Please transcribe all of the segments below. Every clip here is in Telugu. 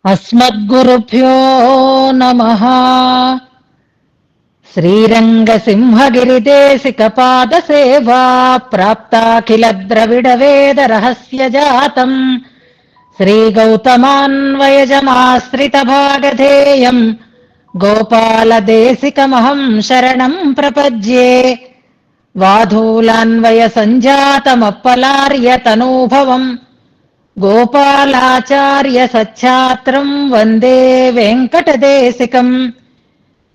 అస్మద్గురుభ్యో నమః. శ్రీరంగసింహగిరిదేశికపాద సేవా ప్రాప్తాఖిల ద్రవిడ వేద రహస్య జాతం శ్రీగౌతమాన్వయజమాశ్రిత భాగధేయం గోపాలదేశికమహం శరణం ప్రపద్యే. వాధూలాన్వయ సంజాతమప్పలార్య తనూభవం గోపాలాచార్య సచ్ఛాత్రం వందే వెంకటదేశికం.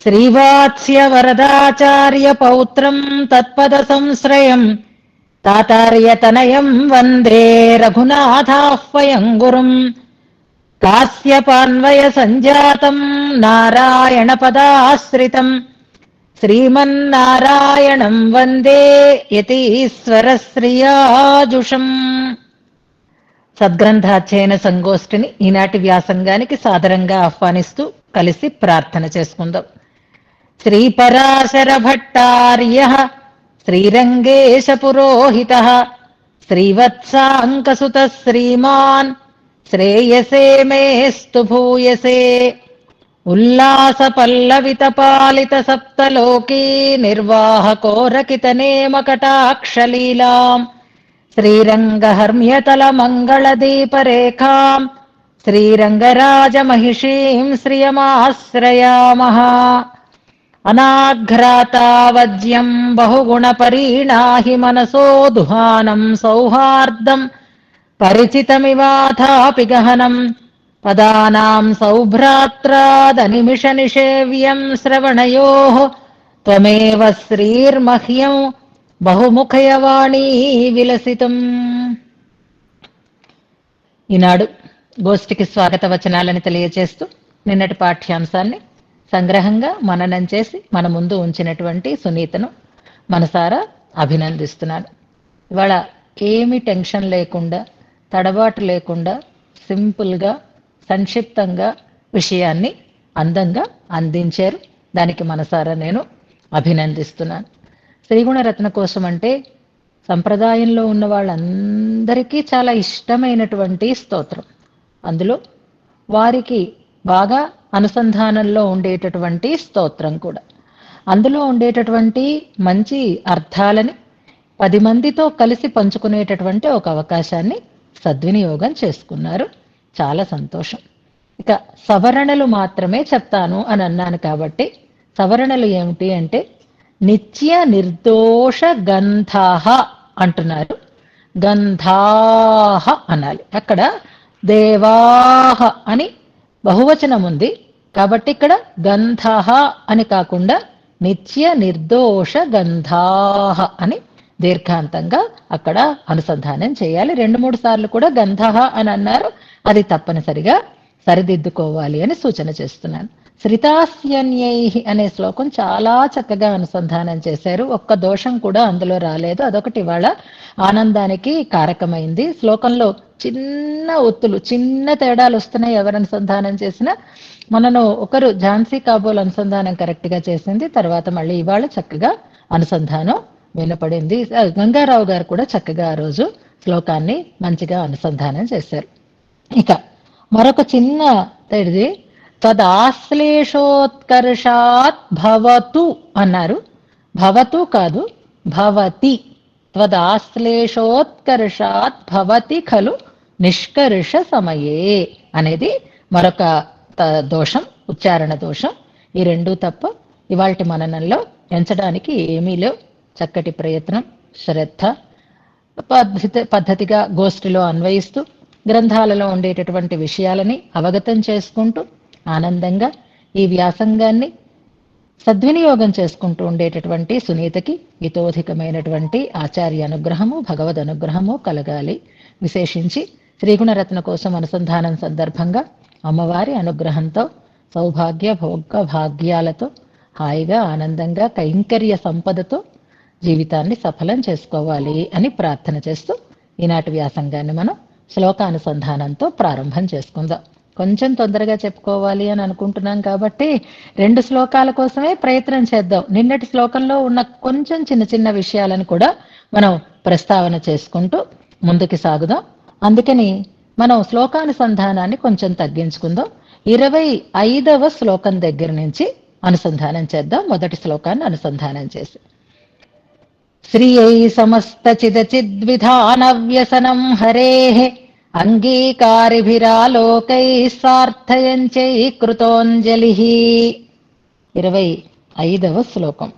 శ్రీవాత్స్య వరదాచార్య పౌత్రం తత్పద సంశ్రయం తాతార్యతనయం వందే రఘునాథాహ్వయం గురుం. కాశ్యపాన్వయ సంజాతం నారాయణ పదాశ్రితం శ్రీమన్నారాయణం వందే యతీశ్వర శ్రియాజుషం. సద్గ్రంథాధ్యయన సంగోష్ఠిని ఈనాటి వ్యాసంగానికి సాదరంగా ఆహ్వానిస్తూ కలిసి ప్రార్థన చేసుకుందాం. శ్రీపరాశర భట్టార్య శ్రీరంగేశ పురోహిత శ్రీవత్సాంకసుత శ్రీమాన్ శ్రేయసే మేస్తు భూయసే. ఉల్లాస పల్లవిత పాలిత సప్తలోకీ నిర్వాహకోరకిత నేమ కటాక్షలీలాం శ్రీరంగహర్మ్యతల మంగళదీపరేఖాం శ్రీరంగరాజమహిషీం శ్రియమాశ్రయామః. అనాఘ్రాతావజ్యం బహుగుణపరీణాహి మనసో దుహానం సౌహార్దం పరిచితమివాథాపి గహనం పదానాం సౌభ్రాత్రాదనిమిష నిషేవ్యం శ్రవణయోః త్వమేవ శ్రీర్మహ్యం బహుముఖయవాణీ విలసితం. ఈనాడు గోష్ఠికి స్వాగత వచనాలని తెలియచేస్తూ నిన్నటి పాఠ్యాంశాన్ని సంగ్రహంగా మననం చేసి మన ముందు ఉంచినటువంటి సునీతను మనసారా అభినందిస్తున్నాను. ఇవాళ ఏమి టెన్షన్ లేకుండా, తడబాటు లేకుండా, సింపుల్గా, సంక్షిప్తంగా విషయాన్ని అందంగా అందించారు. దానికి మనసారా నేను అభినందిస్తున్నాను. శ్రీగుణరత్న కోసం అంటే సంప్రదాయంలో ఉన్న వాళ్ళందరికీ చాలా ఇష్టమైనటువంటి స్తోత్రం. అందులో వారికి బాగా అనుసంధానంలో ఉండేటటువంటి స్తోత్రం కూడా. అందులో ఉండేటటువంటి మంచి అర్థాలని 10 మందితో కలిసి పంచుకునేటటువంటి ఒక అవకాశాన్ని సద్వినియోగం చేసుకున్నారు. చాలా సంతోషం. ఇక సవరణలు మాత్రమే చెప్తాను అని అన్నాను కాబట్టి సవరణలు ఏమిటి అంటే నిత్య నిర్దోష గంధాహ అంటున్నారు. గంధాహ అనాలి. అక్కడ దేవాహ అని బహువచనం ఉంది కాబట్టి ఇక్కడ గంధః అని కాకుండా నిత్య నిర్దోష గంధాహ అని దీర్ఘాంతంగా అక్కడ అనుసంధానం చేయాలి. 2-3 సార్లు కూడా గంధః అని అన్నారు. అది తప్పనిసరిగా సరిదిద్దుకోవాలి అని సూచన చేస్తున్నాను. శ్రితాస్యన్యై అనే శ్లోకం చాలా చక్కగా అనుసంధానం చేశారు. ఒక్క దోషం కూడా అందులో రాలేదు. అదొకటి ఇవాళ ఆనందానికి కారకమైంది. శ్లోకంలో చిన్న ఒత్తులు, చిన్న తేడాలు వస్తున్నాయి ఎవరు అనుసంధానం చేసినా. మనను ఒకరు ఝాన్సీ కాబోల్ అనుసంధానం కరెక్ట్ గా చేసింది. తర్వాత మళ్ళీ ఇవాళ చక్కగా అనుసంధానం వినపడింది. గంగారావు గారు కూడా చక్కగా ఆ రోజు శ్లోకాన్ని మంచిగా అనుసంధానం చేశారు. ఇక మరొక చిన్న తేడిది తదాశ్లేషోత్కర్షాత్ భవతు అన్నారు. భవతు కాదు, భవతి. త్వదాశ్లేషోత్కర్షాత్ భవతి ఖలు నిష్కర్ష సమయే అనేది మరొక దోషం, ఉచ్చారణ దోషం. ఈ రెండు తప్ప ఇవాల్టి మననంలో ఎంచడానికి ఏమీ లేవు. చక్కటి ప్రయత్నం, శ్రద్ధ, పద్ధతిగా గోష్ఠిలో అన్వయిస్తూ గ్రంథాలలో ఉండేటటువంటి విషయాలని అవగతం చేసుకుంటూ ఆనందంగా ఈ వ్యాసంగాన్ని సద్వినియోగం చేసుకుంటూ ఉండేటటువంటి సునీతకి హితోధికమైనటువంటి ఆచార్య అనుగ్రహము, భగవద్ అనుగ్రహము కలగాలి. విశేషించి శ్రీగుణరత్న కోసం అనుసంధానం సందర్భంగా అమ్మవారి అనుగ్రహంతో సౌభాగ్య భోగ భాగ్యాలతో హాయిగా ఆనందంగా కైంకర్య సంపదతో జీవితాన్ని సఫలం చేసుకోవాలి అని ప్రార్థన చేస్తూ ఈనాటి వ్యాసంగాన్ని మనం శ్లోకానుసంధానంతో ప్రారంభం చేసుకుందాం. కొంచెం తొందరగా చెప్పుకోవాలి అని అనుకుంటున్నాం కాబట్టి 2 శ్లోకాల కోసమే ప్రయత్నం చేద్దాం. నిన్నటి శ్లోకంలో ఉన్న కొంచెం చిన్న చిన్న విషయాలను కూడా మనం ప్రస్తావన చేసుకుంటూ ముందుకు సాగుదాం. అందుకని మనం శ్లోకానుసంధానాన్ని కొంచెం తగ్గించుకుందాం. 25వ శ్లోకం దగ్గర నుంచి అనుసంధానం చేద్దాం. మొదటి శ్లోకాన్ని అనుసంధానం చేసి శ్రియై సమస్తచిదచిద్విధానవ్యసనం హరేః అంగీకారిభిరాలోకైः సార్థయంచై కృతోంజలిః. 25వ శ్లోకం.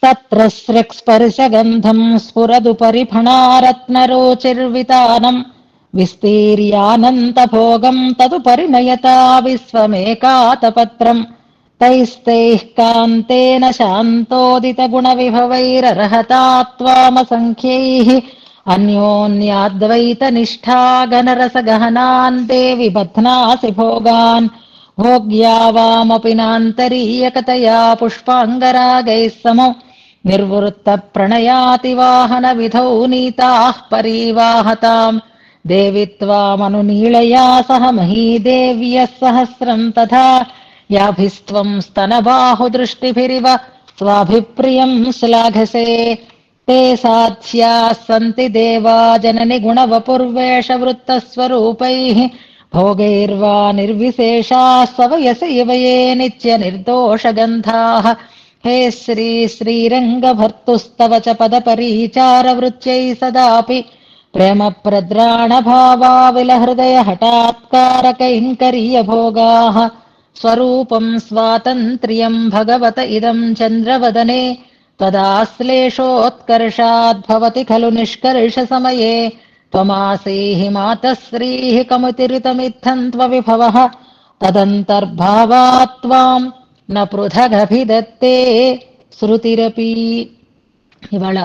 తత్ర స్రక్స్పర్శగంధం స్ఫురదుపరి ఫణారత్నరోచిర్వితానం విస్తీర్యానంతభోగం తదుపరి నయతా విశ్వమేకాతపత్రం తైస్తైః కాంతేన శాంతోదితగుణవిభవైరర్హతాత్వామసంఖ్యైః అన్యోన్యాద్వైతనిష్ఠా గణరసగహనాన్ దేవి బధ్నాసి భోగాన్ భోగ్యావామపి నాంతరీయకతయా పుష్పాంగరాగైः సమో నిర్వృత్త ప్రణయాతి వాహన విధౌ నీతాః పరీవాహతాం దేవి త్వామనునీళయా సహ మహీదేవ్యः సహస్రం తథా యాభిస్త్వం స్తనబాహుదృష్టిభిరివ స్వాభిప్రియం శ్లాఘసే తే సాధ్యాः సంతి దేవా జనని గుణవపుర్వేషవృత్తస్వరూపైః భోగైర్వా నిర్విశేషాः సవయస ఇవయే నిత్య నిర్దోషగంధాః హే శ్రీ శ్రీరంగభర్తుస్తవ చ పదపరీచారవృత్యై సదాపి ప్రేమ ప్రద్రాణభావా విలహృదయ హఠాత్కారకైంకర్య భోగాః స్వరూపం స్వాతంత్ర్యం భగవత ఇదం చంద్రవదనే తదాశ్లేషోత్కర్షాద్భవతి ఖలు నిష్కర్ష సమయే త్వమాసీః మాతశ్రీః కముతిరితమిత్థం త్వవిభవః తదంతర్భావాత్ త్వాం న పృథగభిదత్తే శృతిరపి. ఇవాళ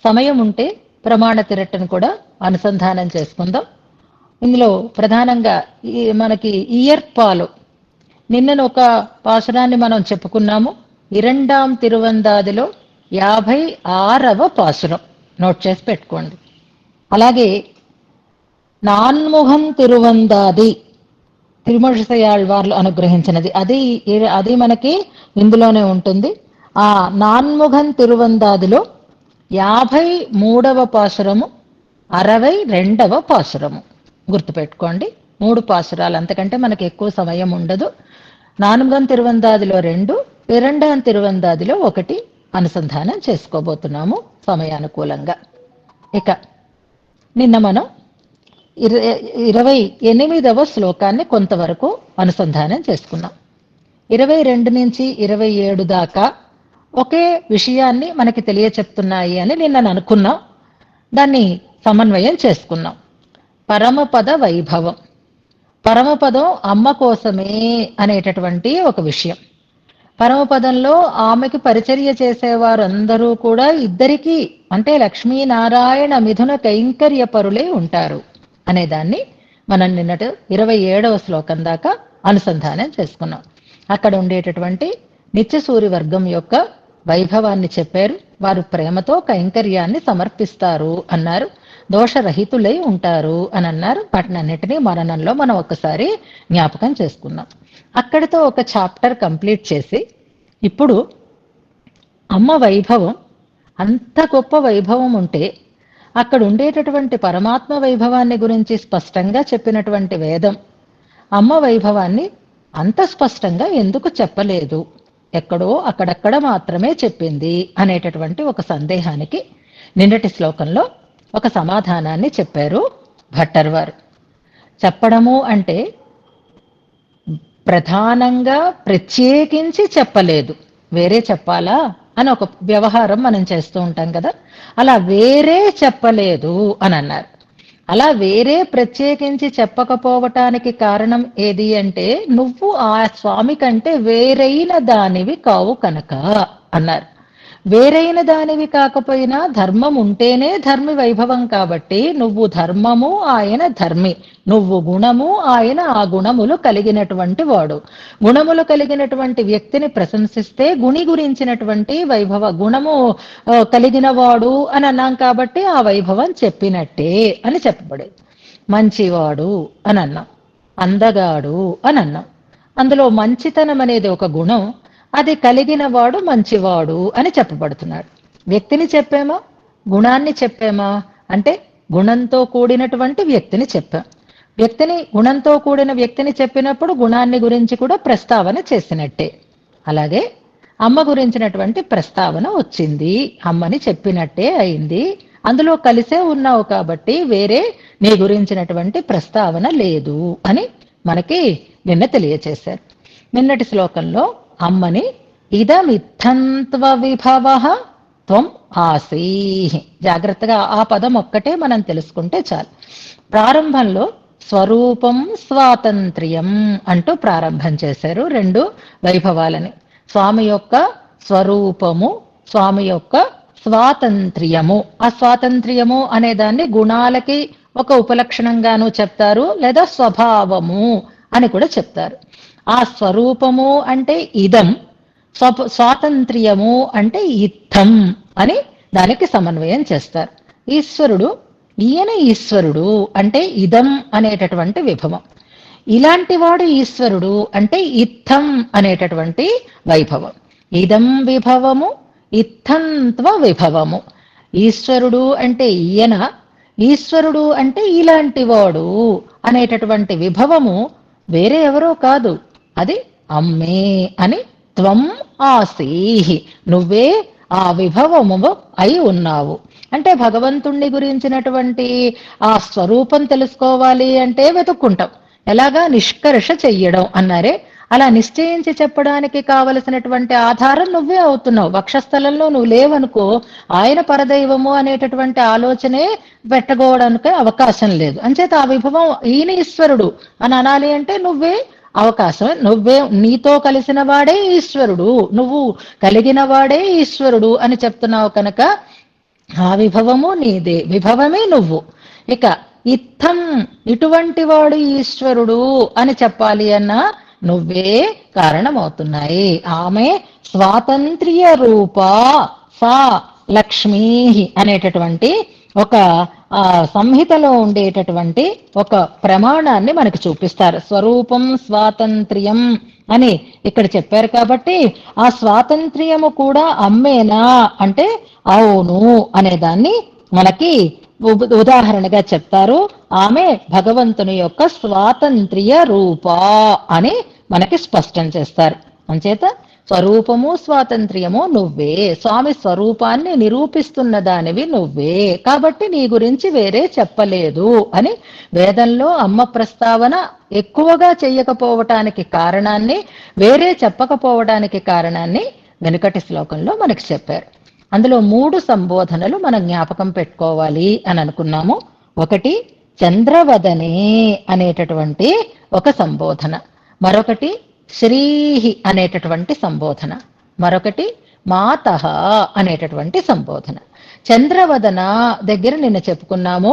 సమయం ఉంటే ప్రమాణ తిరట్టును కూడా అనుసంధానం చేసుకుందాం. ఇందులో ప్రధానంగా మనకి ఇయర్పాలు నిన్నను ఒక పాసురాన్ని మనం చెప్పుకున్నాము. ఇరండాం తిరువందాదిలో 56వ పాసురం నోట్ చేసి పెట్టుకోండి. అలాగే నాన్ముఖం తిరువందాది తిరుమషయాళ్వార్లు అనుగ్రహించినది అది మనకి ఇందులోనే ఉంటుంది. ఆ నాన్ముఖం తిరువందాదిలో 53వ పాసురము 62వ పాసురము గుర్తుపెట్టుకోండి. 3 పాసురాలు, అంతకంటే మనకి ఎక్కువ సమయం ఉండదు. నాన్ముఖం తిరువందాదిలో 2, ఇరండాం తిరువందాదిలో 1 అనుసంధానం చేసుకోబోతున్నాము సమయానుకూలంగా. ఇక నిన్న మనం 28వ శ్లోకాన్ని కొంతవరకు అనుసంధానం చేసుకున్నాం. 22 నుంచి 27 దాకా ఒకే విషయాన్ని మనకి తెలియచెప్తున్నాయి అని నిన్న అనుకున్నాం. దాన్ని సమన్వయం చేసుకున్నాం. పరమపద వైభవం, పరమపదం అమ్మ కోసమే అనేటటువంటి ఒక విషయం. పరమపదంలో ఆమెకి పరిచర్య చేసేవారు అందరూ కూడా ఇద్దరికీ అంటే లక్ష్మీనారాయణ మిథున కైంకర్య పరులే ఉంటారు అనేదాన్ని మనం నిన్నటి 27వ శ్లోకం దాకా అనుసంధానం చేసుకున్నాం. అక్కడ ఉండేటటువంటి నిత్యసూరి వర్గం యొక్క వైభవాన్ని చెప్పారు. వారు ప్రేమతో కైంకర్యాన్ని సమర్పిస్తారు అన్నారు. దోషరహితులై ఉంటారు అని అన్నారు. వాటినన్నిటినీ మననంలో మనం ఒక్కసారి జ్ఞాపకం చేసుకున్నాం. అక్కడితో ఒక చాప్టర్ కంప్లీట్ చేసి ఇప్పుడు అమ్మ వైభవం, అంత గొప్ప వైభవం ఉంటే అక్కడ ఉండేటటువంటి పరమాత్మ వైభవాన్ని గురించి స్పష్టంగా చెప్పినటువంటి వేదం అమ్మ వైభవాన్ని అంత స్పష్టంగా ఎందుకు చెప్పలేదు, ఎక్కడో అక్కడక్కడ మాత్రమే చెప్పింది అనేటటువంటి ఒక సందేహానికి నిన్నటి శ్లోకంలో ఒక సమాధానాన్ని చెప్పారు భట్టర్ వారు. చెప్పడము అంటే ప్రధానంగా ప్రత్యేకించి చెప్పలేదు, వేరే చెప్పాలా అని ఒక వ్యవహారం మనం చేస్తూ ఉంటాం కదా, అలా వేరే చెప్పలేదు అని అన్నారు. అలా వేరే ప్రత్యేకించి చెప్పకపోవటానికి కారణం ఏది అంటే నువ్వు ఆ స్వామి కంటే వేరైన దానివి కావు కనుక అన్నారు. వేరైన దానివి కాకపోయినా ధర్మం ఉంటేనే ధర్మి వైభవం కాబట్టి నువ్వు ధర్మము, ఆయన ధర్మి, నువ్వు గుణము, ఆయన ఆ గుణములు కలిగినటువంటి వాడు. గుణములు కలిగినటువంటి వ్యక్తిని ప్రశంసిస్తే గుణి గురించినటువంటి వైభవ గుణము కలిగిన వాడు అని అన్నాం కాబట్టి ఆ వైభవం చెప్పినట్టే అని చెప్పబడేది. మంచివాడు అని అన్నాం, అందగాడు అని అన్నాం. అందులో మంచితనం అనేది ఒక గుణం, అది కలిగిన వాడు మంచివాడు అని చెప్పబడుతున్నాడు. వ్యక్తిని చెప్పామా, గుణాన్ని చెప్పామా అంటే గుణంతో కూడినటువంటి వ్యక్తిని చెప్పాం. గుణంతో కూడిన వ్యక్తిని చెప్పినప్పుడు గుణాన్ని గురించి కూడా ప్రస్తావన చేసినట్టే. అలాగే అమ్మ గురించినటువంటి ప్రస్తావన వచ్చింది, అమ్మని చెప్పినట్టే అయింది. అందులో కలిసే ఉన్నావు కాబట్టి వేరే నీ గురించినటువంటి ప్రస్తావన లేదు అని మనకి నిన్న తెలియచేశారు. నిన్నటి శ్లోకంలో అమ్మని ఇదమిత్థంత్వ విభవ త్వం ఆసీ, జాగ్రత్తగా ఆ పదం ఒక్కటే మనం తెలుసుకుంటే చాలు. ప్రారంభంలో స్వరూపం స్వాతంత్ర్యం అంటూ ప్రారంభం చేశారు రెండు వైభవాలని. స్వామి యొక్క స్వరూపము, స్వామి యొక్క స్వాతంత్ర్యము. ఆ స్వాతంత్ర్యము అనే దాన్ని గుణాలకి ఒక ఉపలక్షణంగాను చెప్తారు, లేదా స్వభావము అని కూడా చెప్తారు. ఆ స్వరూపము అంటే ఇదం, స్వాతంత్ర్యము అంటే ఇత్థం అని దానికి సమన్వయం చేస్తారు. ఈశ్వరుడు, ఈయన ఈశ్వరుడు అంటే ఇదం అనేటటువంటి విభవం. ఇలాంటి వాడు ఈశ్వరుడు అంటే ఇత్థం అనేటటువంటి వైభవం. ఇదం విభవము, ఇత్థంత్వ విభవము. ఈశ్వరుడు అంటే ఈయన, ఈశ్వరుడు అంటే ఇలాంటి వాడు అనేటటువంటి విభవము వేరే ఎవరో కాదు, అది అమ్మే అని. త్వం ఆసీహి, నువ్వే ఆ విభవము అయి ఉన్నావు. అంటే భగవంతుణ్ణి గురించినటువంటి ఆ స్వరూపం తెలుసుకోవాలి అంటే వెతుక్కుంటాం. ఎలాగా? నిష్కర్ష చెయ్యడం అన్నారే, అలా నిశ్చయించి చెప్పడానికి కావలసినటువంటి ఆధారం నువ్వే అవుతున్నావు. వక్షస్థలంలో నువ్వు లేవనుకో, ఆయన పరదైవము అనేటటువంటి ఆలోచనే పెట్టకోవడానికి అవకాశం లేదు. అంచేత ఆ విభవం ఈయన ఈశ్వరుడు అని అనాలి అంటే నువ్వే అవకాశం, నువ్వే, నీతో కలిసిన వాడే ఈశ్వరుడు, నువ్వు కలిగిన వాడే ఈశ్వరుడు అని చెప్తున్నావు కనుక ఆ విభవము నీదే, విభవమే నువ్వు. ఇక ఇత్థం, ఇటువంటి వాడు ఈశ్వరుడు అని చెప్పాలి అన్నా నువ్వే కారణమవుతున్నాయి. ఆమె స్వాతంత్ర్య రూపా సా లక్ష్మీ అనేటటువంటి ఒక సంహితలో ఉండేటటువంటి ఒక ప్రమాణాన్ని మనకు చూపిస్తారు. స్వరూపం స్వాతంత్ర్యం అని ఇక్కడ చెప్పారు కాబట్టి ఆ స్వాతంత్ర్యము కూడా అమ్మేనా అంటే అవును అనేదాన్ని మనకి ఉదాహరణగా చెప్తారు. ఆమె భగవంతుని యొక్క స్వాతంత్ర్య రూపా అని మనకి స్పష్టం చేస్తారు. అంచేత స్వరూపము స్వాతంత్ర్యము నువ్వే, స్వామి స్వరూపాన్ని నిరూపిస్తున్న దానివి నువ్వే, కాబట్టి నీ గురించి వేరే చెప్పలేదు అని వేదంలో అమ్మ ప్రస్తావన ఎక్కువగా చెయ్యకపోవటానికి కారణాన్ని, వేరే చెప్పకపోవడానికి కారణాన్ని వెనుకటి శ్లోకంలో మనకి చెప్పారు. అందులో 3 సంబోధనలు మనం జ్ఞాపకం పెట్టుకోవాలి అని అనుకున్నాము. ఒకటి చంద్రవదనే అనేటటువంటి ఒక సంబోధన, మరొకటి శ్రీహి అనేటటువంటి సంబోధన, మరొకటి మాతః అనేటటువంటి సంబోధన. చంద్రవదన దగ్గర నిన్న చెప్పుకున్నాము,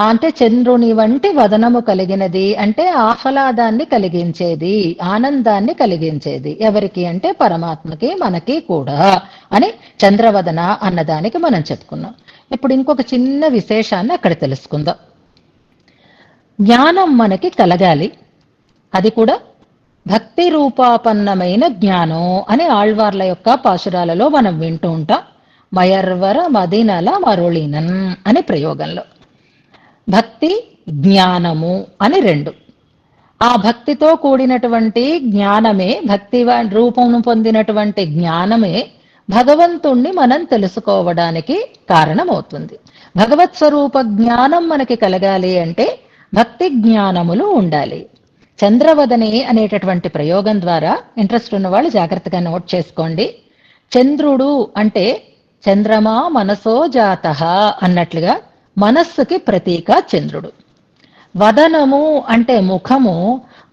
అంటే చంద్రుని వంటి వదనము కలిగినది అంటే ఆహ్లాదాన్ని కలిగించేది, ఆనందాన్ని కలిగించేది. ఎవరికి అంటే పరమాత్మకి, మనకి కూడా అని చంద్రవదన అన్నదానికి మనం చెప్పుకున్నాం. ఇప్పుడు ఇంకొక చిన్న విశేషాన్ని అక్కడ తెలుసుకుందాం. జ్ఞానం మనకి కలగాలి, అది కూడా భక్తి రూపాపన్నమైన జ్ఞానం అని ఆళ్వార్ల యొక్క పాశురాలలో మనం వింటూ ఉంటాం. మయర్వర మదినల మరుళినన్ అనే ప్రయోగంలో భక్తి జ్ఞానము అని 2. ఆ భక్తితో కూడినటువంటి జ్ఞానమే, భక్తి రూపం పొందినటువంటి జ్ఞానమే భగవంతుణ్ణి మనం తెలుసుకోవడానికి కారణమవుతుంది. భగవత్ స్వరూప జ్ఞానం మనకి కలగాలి అంటే భక్తి జ్ఞానములు ఉండాలి. చంద్రవదనే అనేటటువంటి ప్రయోగం ద్వారా ఇంట్రెస్ట్ ఉన్న వాళ్ళు జాగ్రత్తగా నోట్ చేసుకోండి. చంద్రుడు అంటే చంద్రమా మనసో జాతః అన్నట్లుగా మనస్సుకి ప్రతీక చంద్రుడు. వదనము అంటే ముఖము,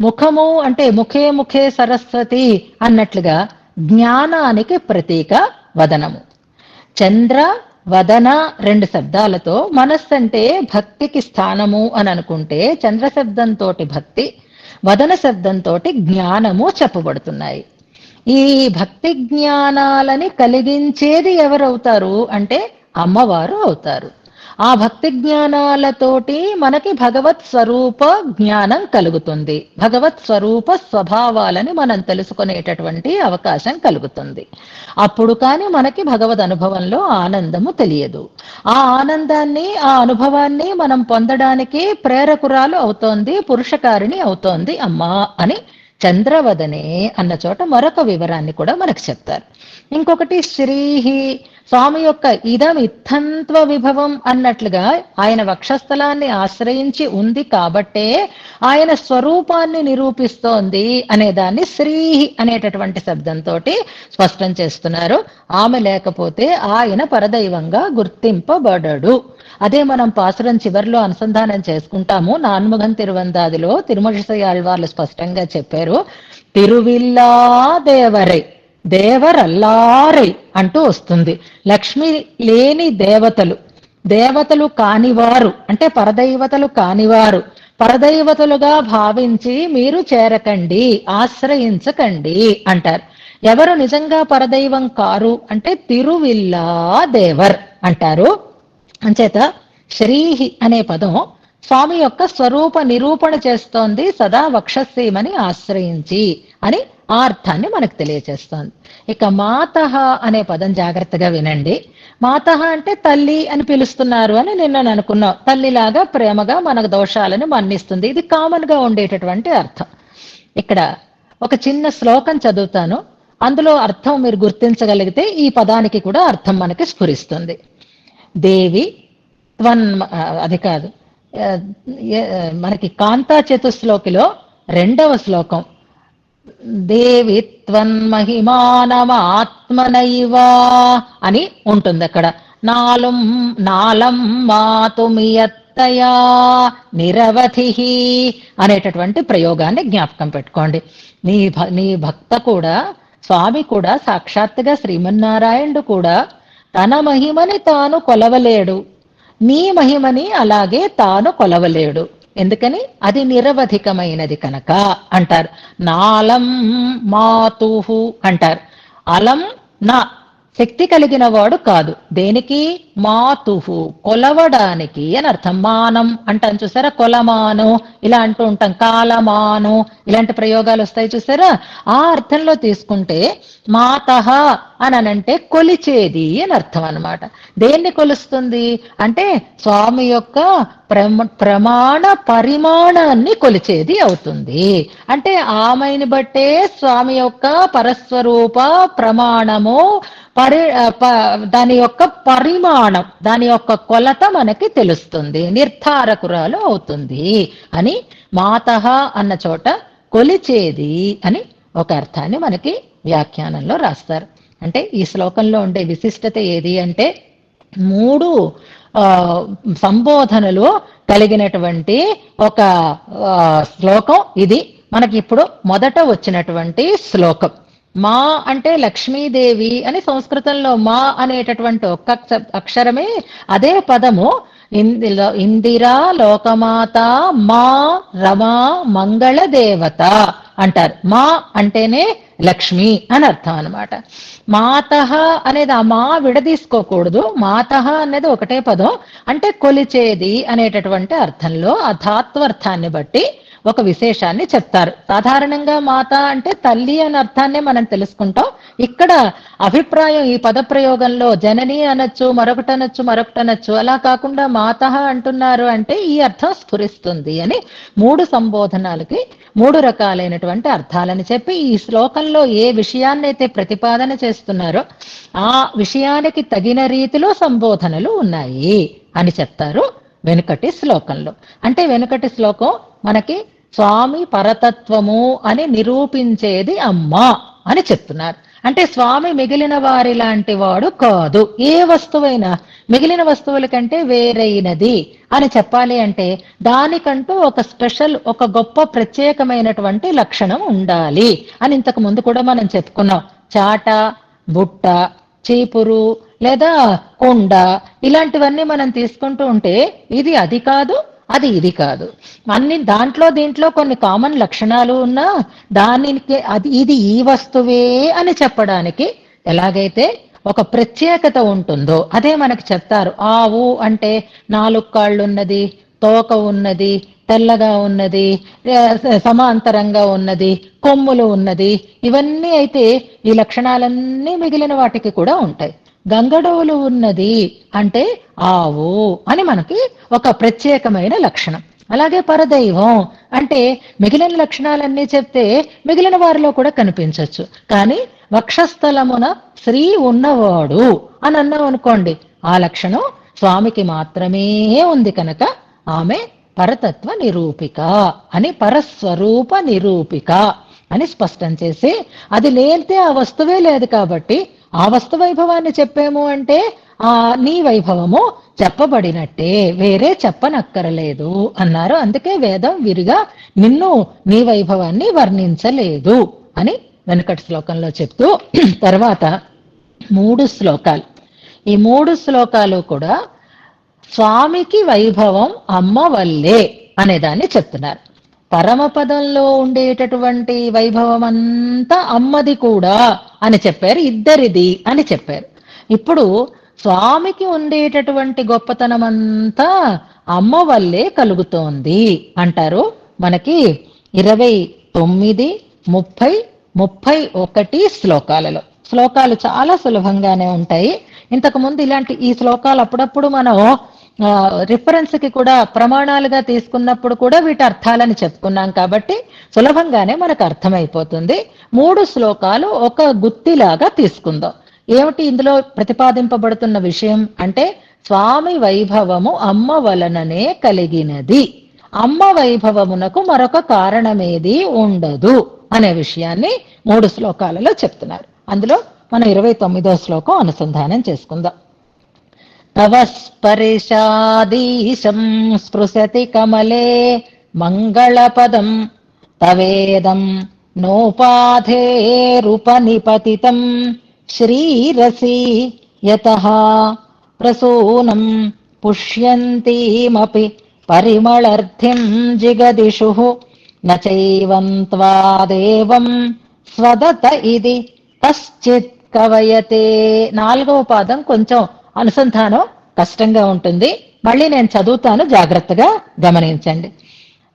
ముఖము అంటే ముఖే ముఖే సరస్వతి అన్నట్లుగా జ్ఞానానికి ప్రతీక వదనము. చంద్ర వదన 2 శబ్దాలతో మనస్సు అంటే భక్తికి స్థానము అని అనుకుంటే చంద్ర శబ్దంతో భక్తి, వదన శబ్దంతో జ్ఞానము చెప్పబడుతున్నాయి. ఈ భక్తి జ్ఞానాలని కలిగించేది ఎవరవుతారు అంటే అమ్మవారు అవుతారు. ఆ భక్తి జ్ఞానాలతోటి మనకి భగవత్ స్వరూప జ్ఞానం కలుగుతుంది, భగవత్ స్వరూప స్వభావాలని మనం తెలుసుకునేటటువంటి అవకాశం కలుగుతుంది. అప్పుడు కానీ మనకి భగవద్ అనుభవంలో ఆనందము తెలియదు. ఆ ఆనందాన్ని, ఆ అనుభవాన్ని మనం పొందడానికి ప్రేరకురాలు అవుతోంది, పురుషకారిణి అవుతోంది అమ్మా అని చంద్రవదనే అన్న చోట మరొక వివరాన్ని కూడా మనకు చెప్తారు. ఇంకొకటి శ్రీహి, స్వామి యొక్క ఇదం ఇత్తంత్వ విభవం అన్నట్లుగా ఆయన వక్షస్థలాన్ని ఆశ్రయించి ఉంది కాబట్టే ఆయన స్వరూపాన్ని నిరూపిస్తోంది అనే దాన్ని శ్రీహి అనేటటువంటి శబ్దంతో స్పష్టం చేస్తున్నారు. ఆమె లేకపోతే ఆయన పరదైవంగా గుర్తింపబడడు. అదే మనం పాసురం చివరిలో అనుసంధానం చేసుకుంటాము. నాన్ముఖం తిరువందాదిలో తిరుమழிசை ఆళ్వార్లు స్పష్టంగా చెప్పారు, తిరువిల్లా దేవరై, దేవరల్లారై అంటూ వస్తుంది. లక్ష్మి లేని దేవతలు, దేవతలు కానివారు అంటే పరదైవతలు కానివారు పరదైవతలుగా భావించి మీరు చేరకండి, ఆశ్రయించకండి అంటారు. ఎవరు నిజంగా పరదైవం కారు అంటే తిరువిల్లా దేవర్ అంటారు. అంచేత శ్రీహి అనే పదం స్వామి యొక్క స్వరూప నిరూపణ చేస్తోంది, సదా వక్షస్థీమని ఆశ్రయించి అని ఆ అర్థాన్ని మనకు తెలియచేస్తోంది. ఇక మాతః అనే పదం జాగ్రత్తగా వినండి. మాతః అంటే తల్లి అని పిలుస్తున్నారు అని నిన్న అనుకున్నాం. తల్లిలాగా ప్రేమగా మనకు దోషాలను మన్నిస్తుంది. ఇది కామన్ గా ఉండేటటువంటి అర్థం. ఇక్కడ ఒక చిన్న శ్లోకం చదువుతాను, అందులో అర్థం మీరు గుర్తించగలిగితే ఈ పదానికి కూడా అర్థం మనకి స్ఫురిస్తుంది. దేవి త్వన్, అది కాదు, మనకి కాంతా చతుశ్లోకిలో 2వ శ్లోకం, దేవి త్వన్మహిమానమాత్మనైవా అని ఉంటుంది. అక్కడ నాలం మాతుమియత్తయా నిరవధి అనేటటువంటి ప్రయోగాన్ని జ్ఞాపకం పెట్టుకోండి. నీ భక్త కూడా, స్వామి కూడా, సాక్షాత్తుగా శ్రీమన్నారాయణుడు కూడా తన మహిమని తాను కొలవలేడు, నీ మహిమని అలాగే తాను కొలవలేడు. ఎందుకని? అది నిరవధికమైనది కనుక అంటారు. నాలం మాతుహు అంటారు. అలం నా, శక్తి కలిగిన వాడు కాదు. దేనికి? మాతుహు, కొలవడానికి అని అర్థం. మానం అంటాం చూసారా, కొలమానం ఇలా అంటూ ఉంటాం, కాలమానం ఇలాంటి ప్రయోగాలు వస్తాయి చూసారా. ఆ అర్థంలో తీసుకుంటే మాతః అని అనంటే కొలిచేది అని అర్థం అన్నమాట. దేన్ని కొలుస్తుంది అంటే స్వామి యొక్క ప్రమాణ పరిమాణాన్ని కొలిచేది అవుతుంది. అంటే ఆమెని బట్టే స్వామి యొక్క పరస్వరూప ప్రమాణము, దాని యొక్క పరిమాణం, దాని యొక్క కొలత మనకి తెలుస్తుంది, నిర్ధారకురాలు అవుతుంది అని మాతః అన్న చోట కొలిచేది అని ఒక అర్థాన్ని మనకి వ్యాఖ్యానంలో రాస్తారు. అంటే ఈ శ్లోకంలో ఉండే విశిష్టత ఏది అంటే 3 సంబోధనలు కలిగినటువంటి ఒక శ్లోకం ఇది. మనకి ఇప్పుడు మొదట వచ్చినటువంటి శ్లోకం. మా అంటే లక్ష్మీదేవి అని సంస్కృతంలో మా అనేటటువంటి ఒక్క అక్షరమే, అదే పదము ఇందిరా లోకమాత మా రమా మంగళ దేవత అంటారు. మా అంటేనే లక్ష్మి అని అర్థం అనమాట. మాతః అనేది ఆ మా విడదీసుకోకూడదు. మాతః అనేది ఒకటే పదం. అంటే కొలిచేది అనేటటువంటి అర్థంలో ఆ ధాత్వర్థాన్ని బట్టి ఒక విశేషాన్ని చెప్తారు. సాధారణంగా మాత అంటే తల్లి అనే అర్థాన్నే మనం తెలుసుకుంటాం. ఇక్కడ అభిప్రాయం ఈ పద ప్రయోగంలో జనని అనొచ్చు, మరొకటనొచ్చు. అలా కాకుండా మాతః అంటున్నారు అంటే ఈ అర్థం స్ఫురిస్తుంది అని 3 సంబోధనాలకి 3 రకాలైనటువంటి అర్థాలని చెప్పి ఈ శ్లోకంలో ఏ విషయాన్నైతే ప్రతిపాదన చేస్తున్నారో ఆ విషయానికి తగిన రీతిలో సంబోధనలు ఉన్నాయి అని చెప్తారు వెనుకటి శ్లోకంలో. అంటే వెనుకటి శ్లోకం మనకి స్వామి పరతత్వము అని నిరూపించేది అమ్మా అని చెప్తున్నారు. అంటే స్వామి మిగిలిన వారి లాంటి వాడు కాదు. ఏ వస్తువైనా మిగిలిన వస్తువుల కంటే వేరైనది అని చెప్పాలి అంటే దానికంటూ ఒక స్పెషల్, ఒక గొప్ప ప్రత్యేకమైనటువంటి లక్షణం ఉండాలి అని ఇంతకు ముందు కూడా మనం చెప్పుకున్నాం. చాట, బుట్ట, చీపురు లేదా కొండ ఇలాంటివన్నీ మనం తీసుకుంటూ ఉంటే ఇది అది కాదు, అది ఇది కాదు, అన్ని దీంట్లో కొన్ని కామన్ లక్షణాలు ఉన్నా దానికి ఇది ఈ వస్తువే అని చెప్పడానికి ఎలాగైతే ఒక ప్రత్యేకత ఉంటుందో అదే మనకు చెప్తారు. ఆవు అంటే 4 కాళ్ళున్నది, తోక ఉన్నది, తెల్లగా ఉన్నది, సమాంతరంగా ఉన్నది, కొమ్ములు ఉన్నది. ఇవన్నీ అయితే ఈ లక్షణాలన్నీ మిగిలిన వాటికి కూడా ఉంటాయి. గంగడోలు ఉన్నది అంటే ఆవు అని మనకి ఒక ప్రత్యేకమైన లక్షణం. అలాగే పరదైవం అంటే మిగిలిన లక్షణాలన్నీ చెప్తే మిగిలిన వారిలో కూడా కనిపించవచ్చు. కానీ వక్షస్థలమున శ్రీ ఉన్నవాడు అని అన్నాం అనుకోండి, ఆ లక్షణం స్వామికి మాత్రమే ఉంది కనుక ఆమె పరతత్వ నిరూపిక అని, పరస్వరూప నిరూపిక అని స్పష్టం చేసి, అది లేనితే ఆ వస్తువే లేదు కాబట్టి ఆ వస్తు వైభవాన్ని చెప్పాము అంటే ఆ నీ వైభవము చెప్పబడినట్టే, వేరే చెప్పనక్కరలేదు అన్నారు. అందుకే వేదం విరిగా నిన్ను నీ వైభవాన్ని వర్ణించలేదు అని వెనకటి శ్లోకంలో చెప్తూ, తర్వాత 3 శ్లోకాలు, ఈ 3 శ్లోకాలు కూడా స్వామికి వైభవం అమ్మ వల్లే అనేదాన్ని చెప్తున్నారు. పరమపదంలో ఉండేటటువంటి వైభవం అంతా అమ్మది కూడా అని చెప్పారు, ఇద్దరిది అని చెప్పారు. ఇప్పుడు స్వామికి ఉండేటటువంటి గొప్పతనం అంతా అమ్మ వల్లే కలుగుతోంది అంటారు. మనకి 29, 30, 31 శ్లోకాలలో. శ్లోకాలు చాలా సులభంగానే ఉంటాయి. ఇంతకు ముందు ఇలాంటి ఈ శ్లోకాలు అప్పుడప్పుడు మనం రిఫరెన్స్ కి కూడా ప్రమాణాలుగా తీసుకున్నప్పుడు కూడా వీటి అర్థాలని చెప్పుకున్నాం కాబట్టి సులభంగానే మనకు అర్థమైపోతుంది. 3 శ్లోకాలు ఒక గుత్తిలాగా తీసుకుందాం. ఏమిటి ఇందులో ప్రతిపాదింపబడుతున్న విషయం అంటే, స్వామి వైభవము అమ్మ వలననే కలిగినది, అమ్మ వైభవమునకు మరొక కారణమేది ఉండదు అనే విషయాన్ని 3 శ్లోకాలలో చెప్తున్నారు. అందులో మనం 29వ శ్లోకం అనుసంధానం చేసుకుందాం. తవ స్పర్శాదీశం స్పృశతి కమలే మంగళపదం తవేదం నోపాధేరుపనిపతితం శ్రీరసి యతః ప్రసూనం పుష్యంతీమపి పరిమళర్థిం జిగదిషుః నచైవం త్వాదేవం స్వదత ఇది కశ్చిత్ కవయతే. 4వ పాదం కొంచెం అనుసంధానం కష్టంగా ఉంటుంది. మళ్ళీ నేను చదువుతాను, జాగ్రత్తగా గమనించండి.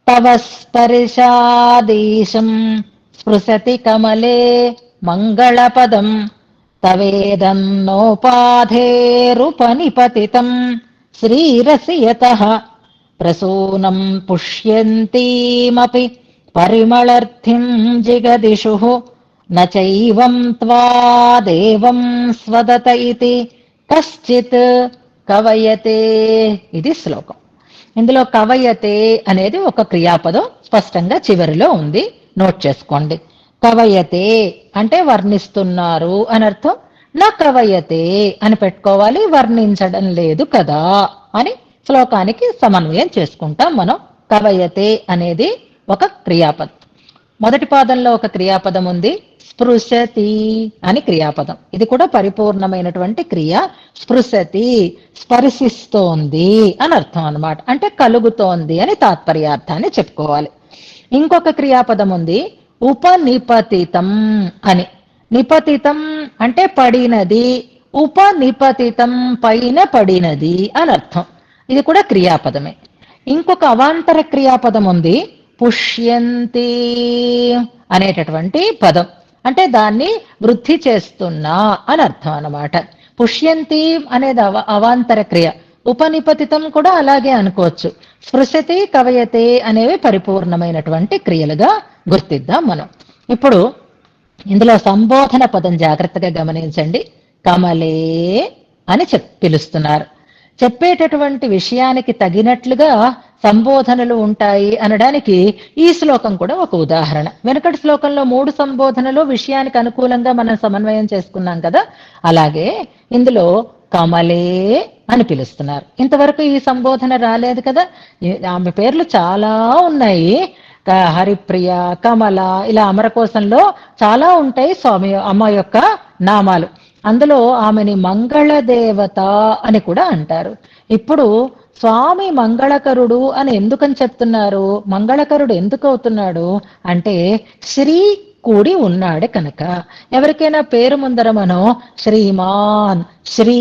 తవ స్పర్శాదీశం స్పృశతి కమలే మంగళపదం తవేదం నోపాధేరుపనిపతితం శ్రీరసి యతః ప్రసూనం పుష్యంతీమపి పరిమళర్థిం జిగదిషుః నచైవం త్వాదేవం స్వదత ఇతి కశ్చిత్ కవయతే. ఇది శ్లోకం. ఇందులో కవయతే అనేది ఒక క్రియాపదం స్పష్టంగా చివరిలో ఉంది, నోట్ చేసుకోండి. కవయతే అంటే వర్ణిస్తున్నారు అని అర్థం. నా కవయతే అని పెట్టుకోవాలి, వర్ణించడం లేదు కదా అని శ్లోకానికి సమన్వయం చేసుకుంటాం మనం. కవయతే అనేది ఒక క్రియాపదం. మొదటి పాదంలో ఒక క్రియాపదం ఉంది, స్పృశతి అని క్రియాపదం. ఇది కూడా పరిపూర్ణమైనటువంటి క్రియ. స్పృశతి స్పర్శిస్తోంది అని అర్థం అన్నమాట, అంటే కలుగుతోంది అని తాత్పర్యార్థాన్ని చెప్పుకోవాలి. ఇంకొక క్రియాపదం ఉంది, ఉపనిపతితం అని. నిపతితం అంటే పడినది, ఉపనిపతితం పైన పడినది అని అర్థం. ఇది కూడా క్రియాపదమే. ఇంకొక అవాంతర క్రియాపదం ఉంది, పుష్యంతి అనేటటువంటి పదం, అంటే దాన్ని వృద్ధి చేస్తున్నా అని అర్థం అన్నమాట. పుష్యంతి అనేది అవాంతర క్రియ. ఉపనిపతితం కూడా అలాగే అనుకోవచ్చు. స్పృశతి కవయతే అనేవి పరిపూర్ణమైనటువంటి క్రియలుగా గుర్తిద్దాం మనం. ఇప్పుడు ఇందులో సంబోధన పదం జాగ్రత్తగా గమనించండి. కమలే అని పిలుస్తున్నారు. చెప్పేటటువంటి విషయానికి తగినట్లుగా సంబోధనలు ఉంటాయి అనడానికి ఈ శ్లోకం కూడా ఒక ఉదాహరణ. వెనకటి శ్లోకంలో 3 సంబోధనలు విషయానికి అనుకూలంగా మనం సమన్వయం చేసుకున్నాం కదా, అలాగే ఇందులో కమలే అని పిలుస్తున్నారు. ఇంతవరకు ఈ సంబోధన రాలేదు కదా. ఆమె పేర్లు చాలా ఉన్నాయి, హరిప్రియ, కమల, ఇలా అమరకోశంలో చాలా ఉంటాయి స్వామి అమ్మ యొక్క నామాలు. అందులో ఆమెని మంగళదేవత అని కూడా అంటారు. ఇప్పుడు స్వామి మంగళకరుడు అని ఎందుకని చెప్తున్నారు? మంగళకరుడు ఎందుకు అవుతున్నాడు అంటే శ్రీ కూడి ఉన్నాడు కనుక. ఎవరికైనా పేరు ముందర మనం శ్రీమాన్, శ్రీ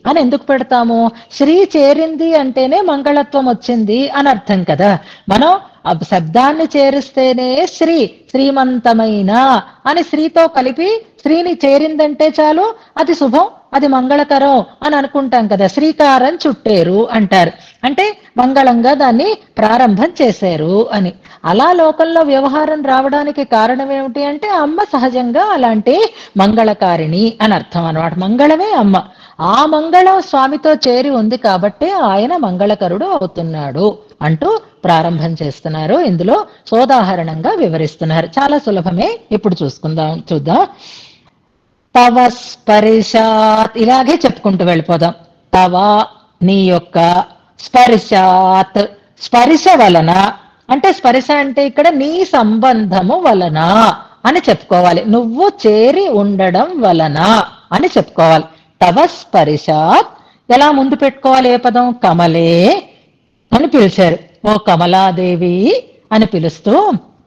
అని ఎందుకు పెడతాము? శ్రీ చేరింది అంటేనే మంగళత్వం వచ్చింది అని అర్థం కదా. మనం ఆ శబ్దాన్ని చేరిస్తేనే శ్రీ, శ్రీమంతమైన అని శ్రీతో కలిపి శ్రీని చేరిందంటే చాలు అది శుభం, అది మంగళకరం అని అనుకుంటాం కదా. శ్రీకారం చుట్టేరు అంటారు, అంటే మంగళంగా దాన్ని ప్రారంభం చేశారు అని. అలా లోకంలో వ్యవహారం రావడానికి కారణం ఏమిటి అంటే అమ్మ సహజంగా అలాంటి మంగళకారిణి అని అర్థం అన్నమాట. మంగళమే అమ్మ. ఆ మంగళం స్వామితో చేరి ఉంది కాబట్టి ఆయన మంగళకరుడు అవుతున్నాడు అంటూ ప్రారంభం చేస్తున్నారు. ఇందులో సోదాహరణంగా వివరిస్తున్నారు. చాలా సులభమే, ఇప్పుడు చూద్దాం. తవ స్పర్శాత్, ఇలాగే చెప్పుకుంటూ వెళ్ళిపోదాం. తవ నీ యొక్క, స్పర్శాత్ స్పర్శ వలన, అంటే స్పర్శ అంటే ఇక్కడ నీ సంబంధము వలన అని చెప్పుకోవాలి. నువ్వు చేరి ఉండడం వలన అని చెప్పుకోవాలి. తవ స్పర్శాత్ ఎలా ముందు పెట్టుకోవాలి? ఏ పదం? కమలే అని పిలిచారు. ఓ కమలాదేవి అని పిలుస్తూ,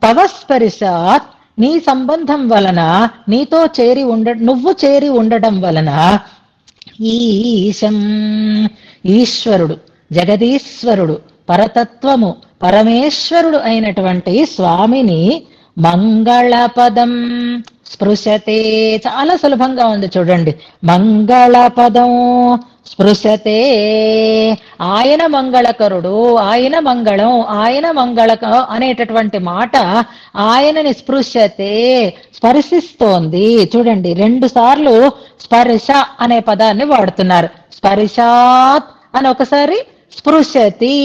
తవ స్పర్శాత్ నీ సంబంధం వలన, నీతో చేరి నువ్వు చేరి ఉండడం వలన, ఈశం ఈశ్వరుడు, జగదీశ్వరుడు, పరతత్వము, పరమేశ్వరుడు అయినటువంటి స్వామిని మంగళపదం స్పృశతే. చాలా సులభంగా ఉంది చూడండి. మంగళపదం స్పృశతే, ఆయన మంగళకరుడు, ఆయన మంగళం, ఆయన మంగళక అనేటటువంటి మాట ఆయనని స్పృశతే స్పర్శిస్తోంది. చూడండి, 2 సార్లు స్పర్శ అనే పదాన్ని వాడుతున్నారు. స్పర్శాత్ అని ఒకసారి, స్పృశతి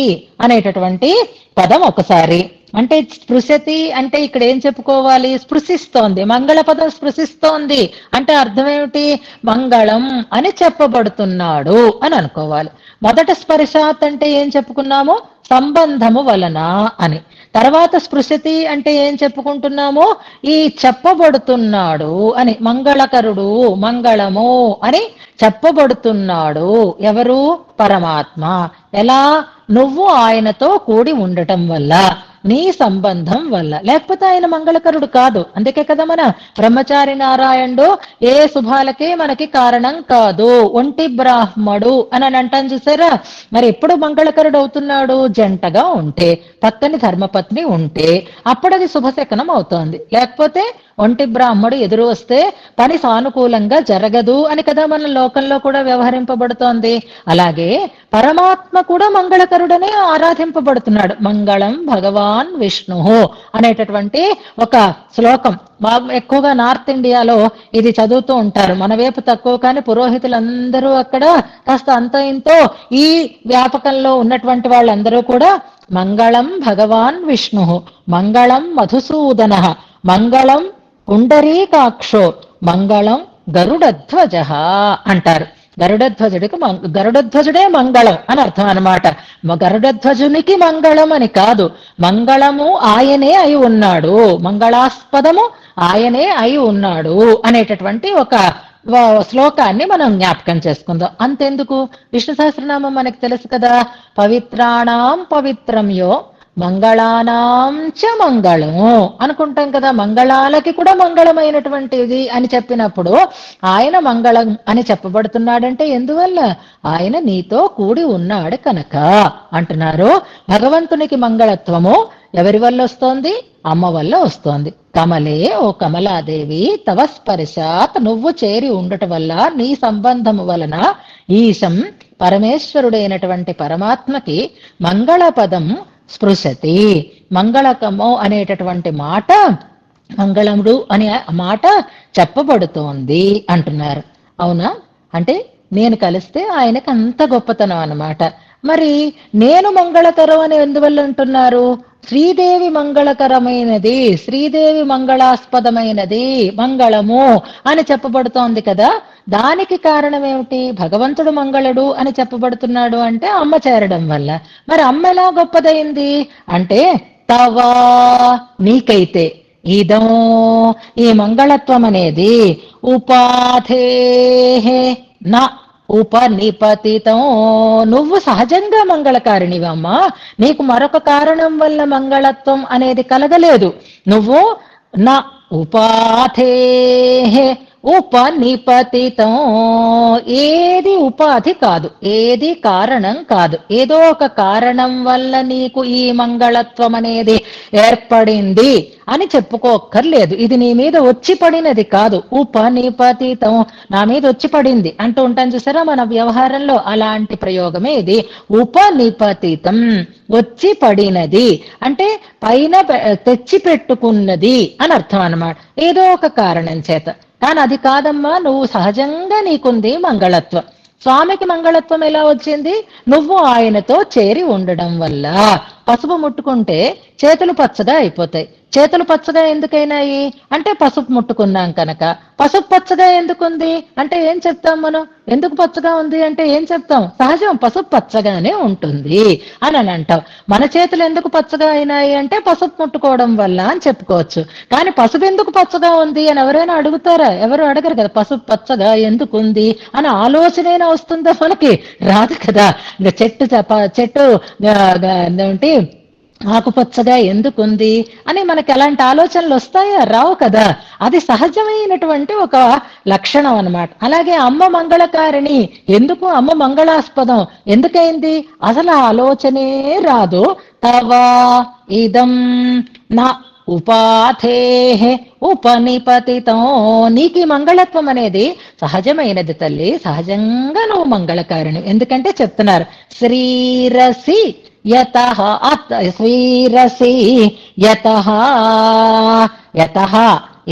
అనేటటువంటి పదం ఒకసారి. అంటే స్పృశతి అంటే ఇక్కడ ఏం చెప్పుకోవాలి? స్పృశిస్తోంది, మంగళ పదం స్పృశిస్తోంది అంటే అర్థం ఏమిటి? మంగళం అని చెప్పబడుతున్నాడు అని అనుకోవాలి. మొదట స్పర్శాత్ అంటే ఏం చెప్పుకున్నాము? సంబంధము వలన అని. తర్వాత స్పృశతి అంటే ఏం చెప్పుకుంటున్నాము? ఈ చెప్పబడుతున్నాడు అని, మంగళకరుడు, మంగళము అని చెప్పబడుతున్నాడు. ఎవరు? పరమాత్మ. ఎలా? నువ్వు ఆయనతో కూడి ఉండటం వల్ల, నీ సంబంధం వల్ల. లేకపోతే ఆయన మంగళకరుడు కాదు. అందుకే కదా మన బ్రహ్మచారి నారాయణుడు ఏ శుభాలకే మనకి కారణం కాదు, ఒంటి బ్రాహ్మడు అని అంటాను చూసారా. మరి ఎప్పుడు మంగళకరుడు అవుతున్నాడు? జంటగా ఉంటే, పక్కని ధర్మపత్ని ఉంటే అప్పుడు అది శుభశకనం అవుతోంది. లేకపోతే ఒంటి బ్రాహ్మడు ఎదురు వస్తే పని సానుకూలంగా జరగదు అని కదా మన లోకంలో కూడా వ్యవహరింపబడుతోంది. అలాగే పరమాత్మ కూడా మంగళకరుడనే ఆరాధింపబడుతున్నాడు. మంగళం భగవాన్ విష్ణు అనేటటువంటి ఒక శ్లోకం ఎక్కువగా నార్త్ ఇండియాలో ఇది చదువుతూ ఉంటారు. మన వైపు తక్కువ, కానీ పురోహితులందరూ అక్కడ కాస్త అంత ఇంతో ఈ వ్యాపకంలో ఉన్నటువంటి వాళ్ళందరూ కూడా మంగళం భగవాన్ విష్ణు, మంగళం మధుసూదన, మంగళం పుండరీకాక్షో, మంగళం గరుడధ్వజ అంటారు. గరుడధ్వజుడే మంగళం అని అర్థం అన్నమాట. గరుడధ్వజునికి మంగళం అని కాదు, మంగళము ఆయనే అయి ఉన్నాడు, మంగళాస్పదము ఆయనే అయి ఉన్నాడు అనేటటువంటి ఒక శ్లోకాన్ని మనం జ్ఞాపకం చేసుకుందాం. అంతెందుకు, విష్ణు సహస్రనామం మనకు తెలుసు కదా. పవిత్రాణం పవిత్రం యో మంగళానాం చ మంగళం అనుకుంటాం కదా. మంగళాలకి కూడా మంగళమైనటువంటిది అని చెప్పినప్పుడు ఆయన మంగళం అని చెప్పబడుతున్నాడంటే ఎందువల్ల? ఆయన నీతో కూడి ఉన్నాడు కనుక అంటున్నారు. భగవంతునికి మంగళత్వము ఎవరి వల్ల వస్తోంది? అమ్మ వల్ల వస్తోంది. కమలే, ఓ కమలాదేవి, తవ స్పర్శాత్ నువ్వు చేరి ఉండటం వల్ల, నీ సంబంధము వలన, ఈశం పరమేశ్వరుడైనటువంటి పరమాత్మకి మంగళపదం స్పృశతి. మంగళకము అనేటటువంటి మాట, మంగళముడు అనే మాట చెప్పబడుతోంది అంటున్నారు. అవునా? అంటే నేను కలిస్తే ఆయనకు అంత గొప్పతనం అన్నమాట. మరి నేను మంగళకరం అని ఎందువల్ల అంటున్నారు? శ్రీదేవి మంగళకరమైనది, శ్రీదేవి మంగళాస్పదమైనది, మంగళము అని చెప్పబడుతోంది కదా. దానికి కారణం ఏమిటి? భగవంతుడు మంగళుడు అని చెప్పబడుతున్నాడు అంటే అమ్మ చేరడం వల్ల. మరి అమ్మ ఎలా గొప్పదైంది అంటే, తవా నీకైతే, ఇదం ఈ మంగళత్వం అనేది, ఉపాధే నా ఉపనిపతితం నువ్వు సహజంగా మంగళకారిణివమ్మా. నీకు మరొక కారణం వల్ల మంగళత్వం అనేది కలగలేదు. నువ్వు నా ఉపాధే ఉపనిపతితం. ఏది ఉపాధి కాదు, ఏది కారణం కాదు. ఏదో ఒక కారణం వల్ల నీకు ఈ మంగళత్వం అనేది ఏర్పడింది అని చెప్పుకోక్కర్లేదు. ఇది నీ మీద వచ్చి పడినది కాదు. ఉపనిపతితం, నా మీద వచ్చి పడింది అంటూ ఉంటాం చూసారా మన వ్యవహారంలో, అలాంటి ప్రయోగమే ఇది. ఉపనిపతితం, వచ్చి పడినది అంటే పైన తెచ్చి పెట్టుకున్నది అని అర్థం అన్నమాట. ఏదో ఒక కారణం చేత. కానీ అది కాదమ్మా, నువ్వు సహజంగా నీకుంది మంగళత్వం. స్వామికి మంగళత్వం ఎలా వచ్చింది? నువ్వు ఆయనతో చేరి ఉండడం వల్ల. పసుపు ముట్టుకుంటే చేతులు పచ్చగా అయిపోతాయి. చేతులు పచ్చగా ఎందుకైనాయి అంటే పసుపు ముట్టుకున్నాం కనుక. పసుపు పచ్చగా ఎందుకుంది అంటే ఏం చెప్తాం మనం? ఎందుకు పచ్చగా ఉంది అంటే ఏం చెప్తాం? సహజం, పసుపు పచ్చగానే ఉంటుంది అని అంటాం. మన చేతులు ఎందుకు పచ్చగా అయినాయి అంటే పసుపు ముట్టుకోవడం వల్ల అని చెప్పుకోవచ్చు. కానీ పసుపు ఎందుకు పచ్చగా ఉంది అని ఎవరైనా అడుగుతారా? ఎవరు అడగరు కదా. పసుపు పచ్చగా ఎందుకుంది అని ఆలోచనైనా వస్తుందా మనకి? రాదు కదా. ఇంకా చెట్టు ఏంటి ఆకుపచ్చగా ఎందుకుంది అని మనకి ఎలాంటి ఆలోచనలు వస్తాయా? రావు కదా. అది సహజమైనటువంటి ఒక లక్షణం అన్నమాట. అలాగే అమ్మ మంగళకారిణి, ఎందుకు అమ్మ మంగళాస్పదం ఎందుకైంది? అసలు ఆలోచనే రాదు. తవా ఇదం నా ఉపాధే ఉపనిపతితం, నీకు ఈ మంగళత్వం అనేది సహజమైనది తల్లి. సహజంగా నువ్వు మంగళకారిణి. ఎందుకంటే చెప్తున్నారు శ్రీరసి యతః శ్రీరసి యతః యతః,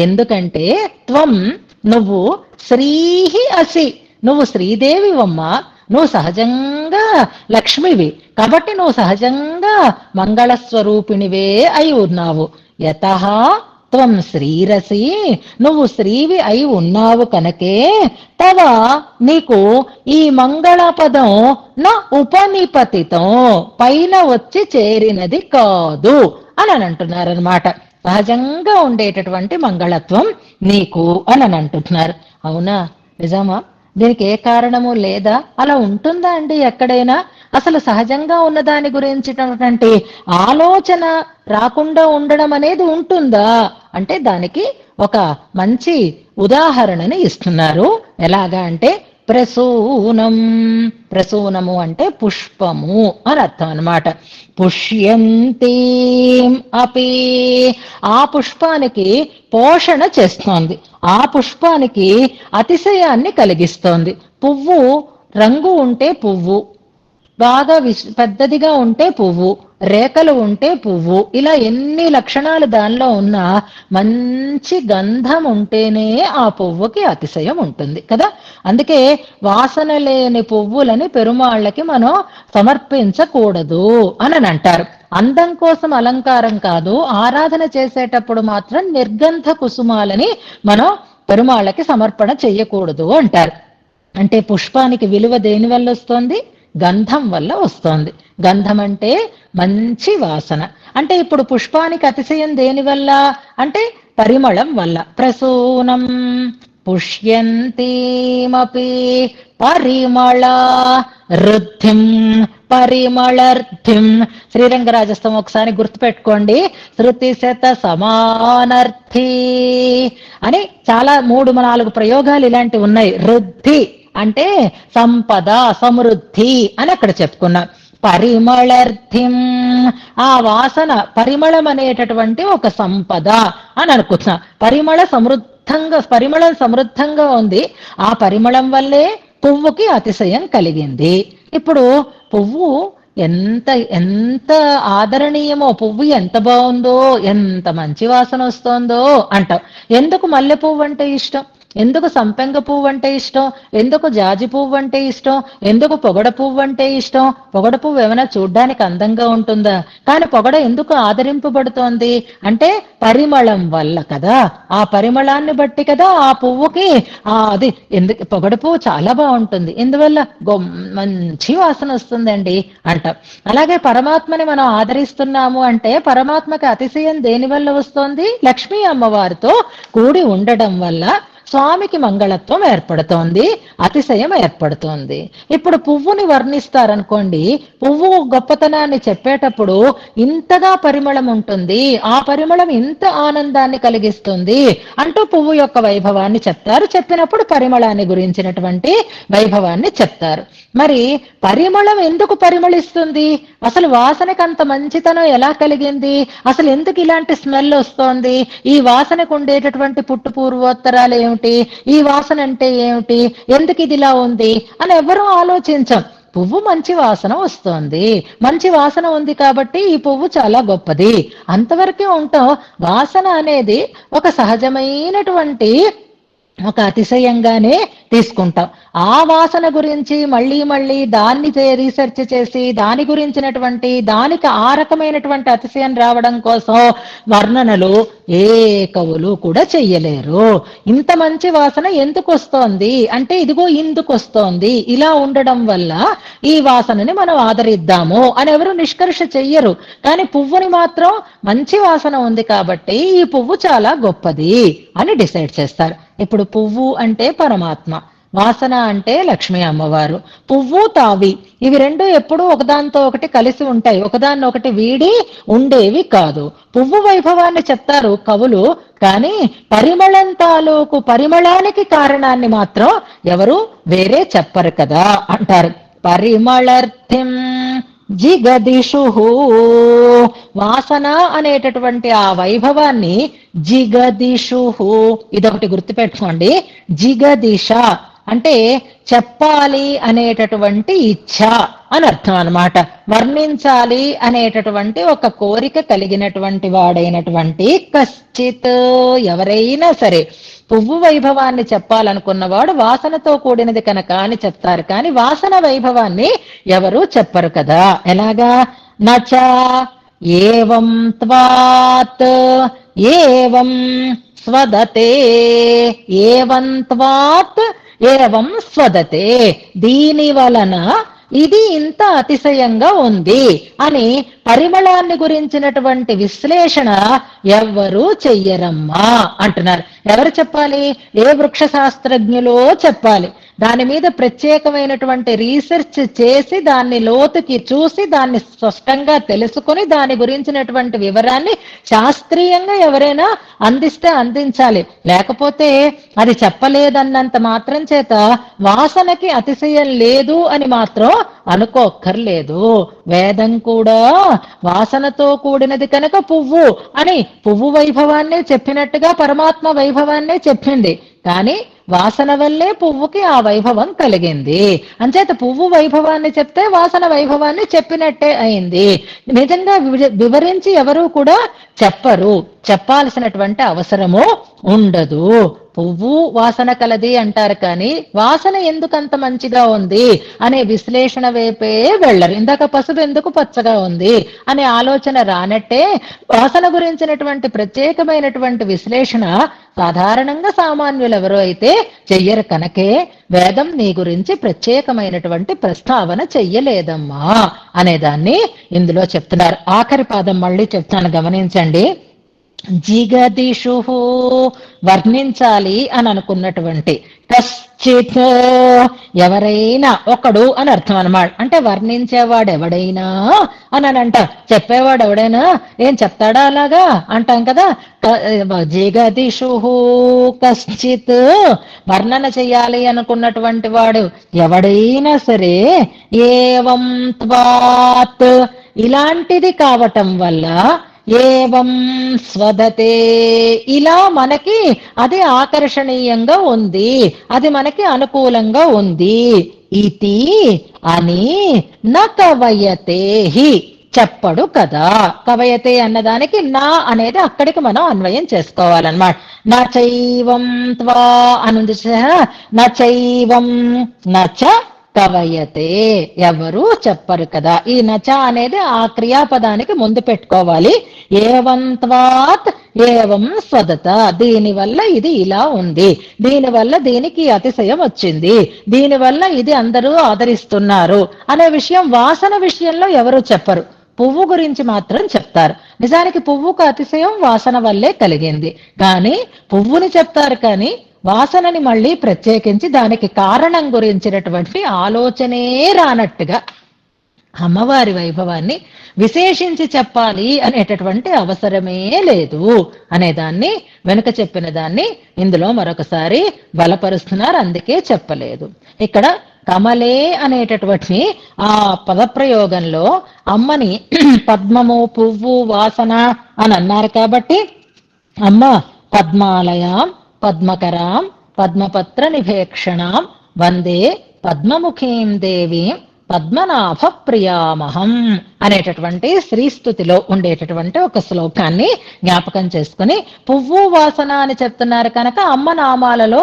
ఎందుకంటే త్వం నువ్వు శ్రీహి అసి, నువ్వు శ్రీదేవివమ్మా. నువ్వు సహజంగా లక్ష్మివి కాబట్టి నువ్వు సహజంగా మంగళస్వరూపిణివే అయి ఉన్నావు. యతః త్వం శ్రీరసి, నువ్వు శ్రీవి అయి ఉన్నావు కనుకే తవ నీకు ఈ మంగళ పదం నా ఉపనిపతితం, పైన వచ్చి చేరినది కాదు అని అంటున్నారనమాట. సహజంగా ఉండేటటువంటి మంగళత్వం నీకు అని అంటున్నారు. అవునా? నిజమా? దీనికి ఏ కారణము లేదా? అలా ఉంటుందా అండి ఎక్కడైనా? అసలు సహజంగా ఉన్న దాని గురించినటువంటి ఆలోచన రాకుండా ఉండడం అనేది ఉంటుందా అంటే దానికి ఒక మంచి ఉదాహరణని ఇస్తున్నారు. ఎలాగా అంటే ప్రసూనం, ప్రసూనము అంటే పుష్పము అని అర్థం అన్నమాట. పుష్యంతీం అపి, ఆ పుష్పానికి పోషణ చేస్తోంది, ఆ పుష్పానికి అతిశయాన్ని కలిగిస్తోంది. పువ్వు రంగు ఉంటే పువ్వు, బాగా పెద్దదిగా ఉంటే పువ్వు, రేఖలు ఉంటే పువ్వు, ఇలా ఎన్ని లక్షణాలు దానిలో ఉన్నా మంచి గంధం ఉంటేనే ఆ పువ్వుకి అతిశయం ఉంటుంది కదా. అందుకే వాసన లేని పువ్వులని పెరుమాళ్ళకి మనం సమర్పించకూడదు అని అంటారు. అందం కోసం అలంకారం కాదు, ఆరాధన చేసేటప్పుడు మాత్రం నిర్గంధ కుసుమాలని మనం పెరుమాళ్ళకి సమర్పణ చెయ్యకూడదు అంటారు. అంటే పుష్పానికి విలువ దేని వల్ల వస్తోంది? గంధం వల్ల వస్తోంది. గంధం అంటే మంచి వాసన. అంటే ఇప్పుడు పుష్పానికి అతిశయం దేనివల్ల అంటే పరిమళం వల్ల. ప్రసూనం పుష్యంతీమపి పరిమళ వృద్ధిం పరిమళర్థిం. శ్రీరంగరాజస్తం ఒకసారి గుర్తుపెట్టుకోండి. శృతి శత సమానర్థి అని చాలా 3-4 ప్రయోగాలు ఇలాంటివి ఉన్నాయి. వృద్ధి అంటే సంపద, సమృద్ధి అని అక్కడ చెప్పుకున్నాం. పరిమళర్థిం, ఆ వాసన పరిమళం అనేటటువంటి ఒక సంపద అని అనుకుంటున్నా. పరిమళం సమృద్ధంగా ఉంది. ఆ పరిమళం వల్లే పువ్వుకి అతిశయం కలిగింది. ఇప్పుడు పువ్వు ఎంత ఎంత ఆదరణీయమో, పువ్వు ఎంత బాగుందో, ఎంత మంచి వాసన వస్తోందో అంటాం. ఎందుకు మల్లె పువ్వు అంటే ఇష్టం? ఎందుకు సంపెంగ పువ్వు అంటే ఇష్టం? ఎందుకు జాజి పువ్వు అంటే ఇష్టం? ఎందుకు పొగడ పువ్వు అంటే ఇష్టం? పొగడ పువ్వు ఏమైనా చూడ్డానికి అందంగా ఉంటుందా? కానీ పొగడ ఎందుకు ఆదరింపబడుతోంది అంటే పరిమళం వల్ల కదా. ఆ పరిమళాన్ని బట్టి కదా ఆ పువ్వుకి అది ఎందుకు పొగడ పువ్వు చాలా బాగుంటుంది. ఎందువల్ల? మంచి వాసన వస్తుందండి అంటాం. అలాగే పరమాత్మని మనం ఆదరిస్తున్నాము అంటే పరమాత్మకి అతిశయం దేని వల్ల వస్తోంది? లక్ష్మీ అమ్మవారితో కూడి ఉండడం వల్ల స్వామికి మంగళత్వం ఏర్పడుతోంది, అతిశయం ఏర్పడుతోంది. ఇప్పుడు పువ్వుని వర్ణిస్తారనుకోండి, పువ్వు గొప్పతనాన్ని చెప్పేటప్పుడు ఇంతగా పరిమళం ఉంటుంది, ఆ పరిమళం ఇంత ఆనందాన్ని కలిగిస్తుంది అంటూ పువ్వు యొక్క వైభవాన్ని చెప్తారు. చెప్పినప్పుడు పరిమళాన్ని గురించినటువంటి వైభవాన్ని చెప్తారు. మరి పరిమళం ఎందుకు పరిమళిస్తుంది? అసలు వాసనకి అంత మంచితనం ఎలా కలిగింది? అసలు ఎందుకు ఇలాంటి స్మెల్ వస్తోంది? ఈ వాసనకు ఉండేటటువంటి పుట్టు పూర్వోత్తరాలు ఏమిటి? ఈ వాసన అంటే ఏమిటి? ఎందుకు ఇది ఇలా ఉంది అని ఎవరూ ఆలోచించం. పువ్వు మంచి వాసన వస్తోంది, మంచి వాసన ఉంది కాబట్టి ఈ పువ్వు చాలా గొప్పది, అంతవరకే ఉంటాం. వాసన అనేది ఒక సహజమైనటువంటి ఒక అతిశయంగానే తీసుకుంటాం. ఆ వాసన గురించి మళ్ళీ మళ్ళీ దాన్ని రీసెర్చ్ చేసి దాని గురించినటువంటి దానికి ఆ రకమైనటువంటి అతిశయం రావడం కోసం వర్ణనలు ఏ కవులు కూడా చెయ్యలేరు. ఇంత మంచి వాసన ఎందుకు వస్తోంది అంటే ఇదిగో ఇందుకు వస్తోంది, ఇలా ఉండడం వల్ల ఈ వాసనని మనం ఆదరిద్దాము అని ఎవరు నిష్కర్ష చెయ్యరు. కానీ పువ్వుని మాత్రం మంచి వాసన ఉంది కాబట్టి ఈ పువ్వు చాలా గొప్పది అని డిసైడ్ చేస్తారు. ఇప్పుడు పువ్వు అంటే పరమాత్మ, వాసన అంటే లక్ష్మీ అమ్మవారు. పువ్వు తావి ఇవి రెండు ఎప్పుడూ ఒకదానితో ఒకటి కలిసి ఉంటాయి, ఒకదాన్ని ఒకటి వీడి ఉండేవి కాదు. పువ్వు వైభవాన్ని చెప్తారు కవులు, కానీ పరిమళం తాలూకు పరిమళానికి కారణాన్ని మాత్రం ఎవరు వేరే చెప్పరు కదా అంటారు. పరిమళర్థం జిగదిషు, వాసన అనేటటువంటి ఆ వైభవాన్ని జిగదిషు, ఇదొకటి గుర్తుపెట్టుకోండి. జిగదిష అంటే చెప్పాలి అనేటటువంటి ఇచ్ఛ అని అర్థం అన్నమాట. వర్ణించాలి అనేటటువంటి ఒక కోరిక కలిగినటువంటి వాడైనటువంటి కశ్చిత్, ఎవరైనా సరే పువ్వు వైభవాన్ని చెప్పాలనుకున్నవాడు వాసనతో కూడినది కనుక అని చెప్తారు. కానీ వాసన వైభవాన్ని ఎవరు చెప్పరు కదా. ఎలాగా? నచ ఏవం త్వాత్ ఏవం స్వదతే, ఏవం త్వాత్ ఏవం స్వదతే, దీని వలన ఇది ఇంత అతిశయంగా ఉంది అని పరిమళాన్ని గురించినటువంటి విశ్లేషణ ఎవ్వరూ చెయ్యరమ్మా అంటున్నారు. ఎవరు చెప్పాలి? ఏ వృక్ష శాస్త్రజ్ఞులో చెప్పాలి. దాని మీద ప్రత్యేకమైనటువంటి రీసెర్చ్ చేసి దాన్ని లోతుకి చూసి దాన్ని స్పష్టంగా తెలుసుకొని దాని గురించినటువంటి వివరాన్ని శాస్త్రీయంగా ఎవరైనా అందిస్తే అందించాలి. లేకపోతే అది చెప్పలేదన్నంత మాత్రం చేత వాసనకి అతిశయం లేదు అని మాత్రం అనుకోక్కర్లేదు. వేదం కూడా వాసనతో కూడినది కనుక పువ్వు అని పువ్వు వైభవాన్నే చెప్పినట్టుగా పరమాత్మ వైభవాన్నే చెప్పింది. కానీ వాసన వల్లే పువ్వుకి ఆ వైభవం కలిగింది. అంచేత పువ్వు వైభవాన్ని చెప్తే వాసన వైభవాన్ని చెప్పినట్టే అయింది. నిజంగా వివరించి ఎవరూ కూడా చెప్పరు, చెప్పాల్సినటువంటి అవసరము ఉండదు. పువ్వు వాసన కలది అంటారు కానీ వాసన ఎందుకంత మంచిగా ఉంది అనే విశ్లేషణ వైపే వెళ్ళరు. ఇందాక పసుపు ఎందుకు పచ్చగా ఉంది అనే ఆలోచన రానట్టే వాసన గురించినటువంటి ప్రత్యేకమైనటువంటి విశ్లేషణ సాధారణంగా సామాన్యులు ఎవరో అయితే చెయ్యరు కనుకే వేదం నీ గురించి ప్రత్యేకమైనటువంటి ప్రస్తావన చెయ్యలేదమ్మా అనేదాన్ని ఇందులో చెప్తున్నారు. ఆఖరి పాదం మళ్ళీ చెప్తాను, గమనించండి. జిగదిషు, వర్ణించాలి అని అనుకున్నటువంటి కశ్చిత్, ఎవరైనా ఒకడు అని అర్థం అన్నమాట. అంటే వర్ణించేవాడు ఎవడైనా అని అంట. చెప్పేవాడు ఎవడైనా ఏం చెప్తాడా అలాగా అంటాం కదా. జిగదిషు కశ్చిత్, వర్ణన చెయ్యాలి అనుకున్నటువంటి వాడు ఎవడైనా సరే ఏవం త్వాత్, ఇలాంటిది కావటం వల్ల ఏవం స్వదతే, ఇలా మనకి అది ఆకర్షణీయంగా ఉంది, అది మనకి అనుకూలంగా ఉంది. ఇతి అని న కవయతే హి, చెప్పడు కదా. కవయతే అన్నదానికి నా అనేది అక్కడికి మనం అన్వయం చేసుకోవాలన్నమాట. నచైవం త్వా అనుంది, నచైవం నచ కవయతే, ఎవరు చెప్పరు కదా. ఈ నచ అనేది ఆ క్రియాపదానికి ముందు పెట్టుకోవాలి. ఏవం త్వాత్ ఏవం స్వదత, దీనివల్ల ఇది ఇలా ఉంది, దీనివల్ల దీనికి అతిశయం వచ్చింది, దీనివల్ల ఇది అందరూ ఆదరిస్తున్నారు అనే విషయం వాసన విషయంలో ఎవరు చెప్పరు. పువ్వు గురించి మాత్రం చెప్తారు. నిజానికి పువ్వుకు అతిశయం వాసన వల్లే కలిగింది, కానీ పువ్వుని చెప్తారు కానీ వాసనని మళ్ళీ ప్రత్యేకించి దానికి కారణం గురించినటువంటి ఆలోచనే రానట్టుగా అమ్మవారి వైభవాన్ని విశేషించి చెప్పాలి అనేటటువంటి అవసరమే లేదు అనేదాన్ని, వెనుక చెప్పిన దాన్ని ఇందులో మరొకసారి బలపరుస్తున్నారు. అందుకే చెప్పలేదు. ఇక్కడ కమలే అనేటటువంటి ఆ పదప్రయోగంలో అమ్మని పద్మము, పువ్వు, వాసన అని అన్నారు కాబట్టి అమ్మ పద్మాలయాం పద్మకరాం పద్మపత్ర నిభేక్షణాం వందే పద్మముఖీం దేవీం పద్మనాభ ప్రియామహం అనేటటువంటి శ్రీస్తుతిలో ఉండేటటువంటి ఒక శ్లోకాన్ని జ్ఞాపకం చేసుకుని, పువ్వు వాసన అని చెప్తున్నారు కనుక అమ్మ నామాలలో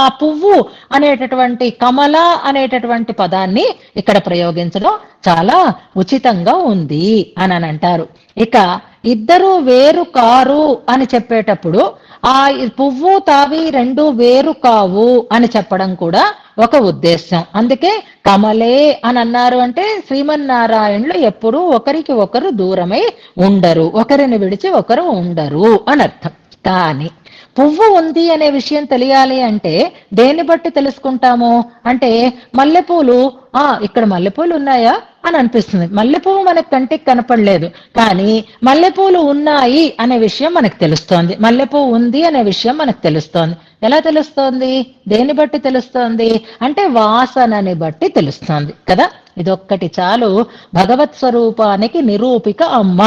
ఆ పువ్వు అనేటటువంటి కమల అనేటటువంటి పదాన్ని ఇక్కడ ప్రయోగించడం చాలా ఉచితంగా ఉంది అని అంటారు. ఇక ఇద్దరు వేరు కారు అని చెప్పేటప్పుడు ఆ పువ్వు తావి రెండు వేరు కావు అని చెప్పడం కూడా ఒక ఉద్దేశం. అందుకే కమలే అని అన్నారు అంటే శ్రీమన్నారాయణులు ఎప్పుడూ ఒకరికి ఒకరు దూరమై ఉండరు, ఒకరిని విడిచి ఒకరు ఉండరు అని అర్థం. కానీ పువ్వు ఉంది అనే విషయం తెలియాలి అంటే దేన్ని బట్టి తెలుసుకుంటాము అంటే, మల్లెపూలు ఇక్కడ మల్లెపూలు ఉన్నాయా అని అనిపిస్తుంది. మల్లెపువ్వు మనకు కంటికి కనపడలేదు, కానీ మల్లెపూలు ఉన్నాయి అనే విషయం మనకు తెలుస్తోంది. మల్లెపువ్వు ఉంది అనే విషయం మనకు తెలుస్తోంది. ఎలా తెలుస్తోంది? దేన్ని బట్టి తెలుస్తోంది అంటే వాసనని బట్టి తెలుస్తోంది కదా. ఇదొక్కటి చాలు భగవత్ స్వరూపానికి నిరూపిక అమ్మ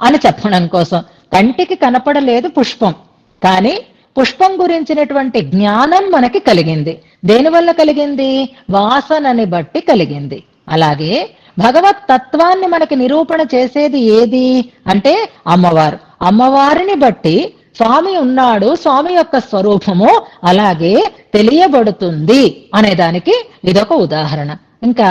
అని చెప్పడం కోసం. కంటికి కనపడలేదు పుష్పం, కానీ పుష్పం గురించినటువంటి జ్ఞానం మనకి కలిగింది. దేనివల్ల కలిగింది? వాసనని బట్టి కలిగింది. అలాగే భగవత్ తత్వాన్ని మనకి నిరూపణ చేసేది ఏది అంటే అమ్మవారు. అమ్మవారిని బట్టి స్వామి ఉన్నాడు, స్వామి యొక్క స్వరూపము అలాగే తెలియబడుతుంది అనేదానికి ఇదొక ఉదాహరణ. ఇంకా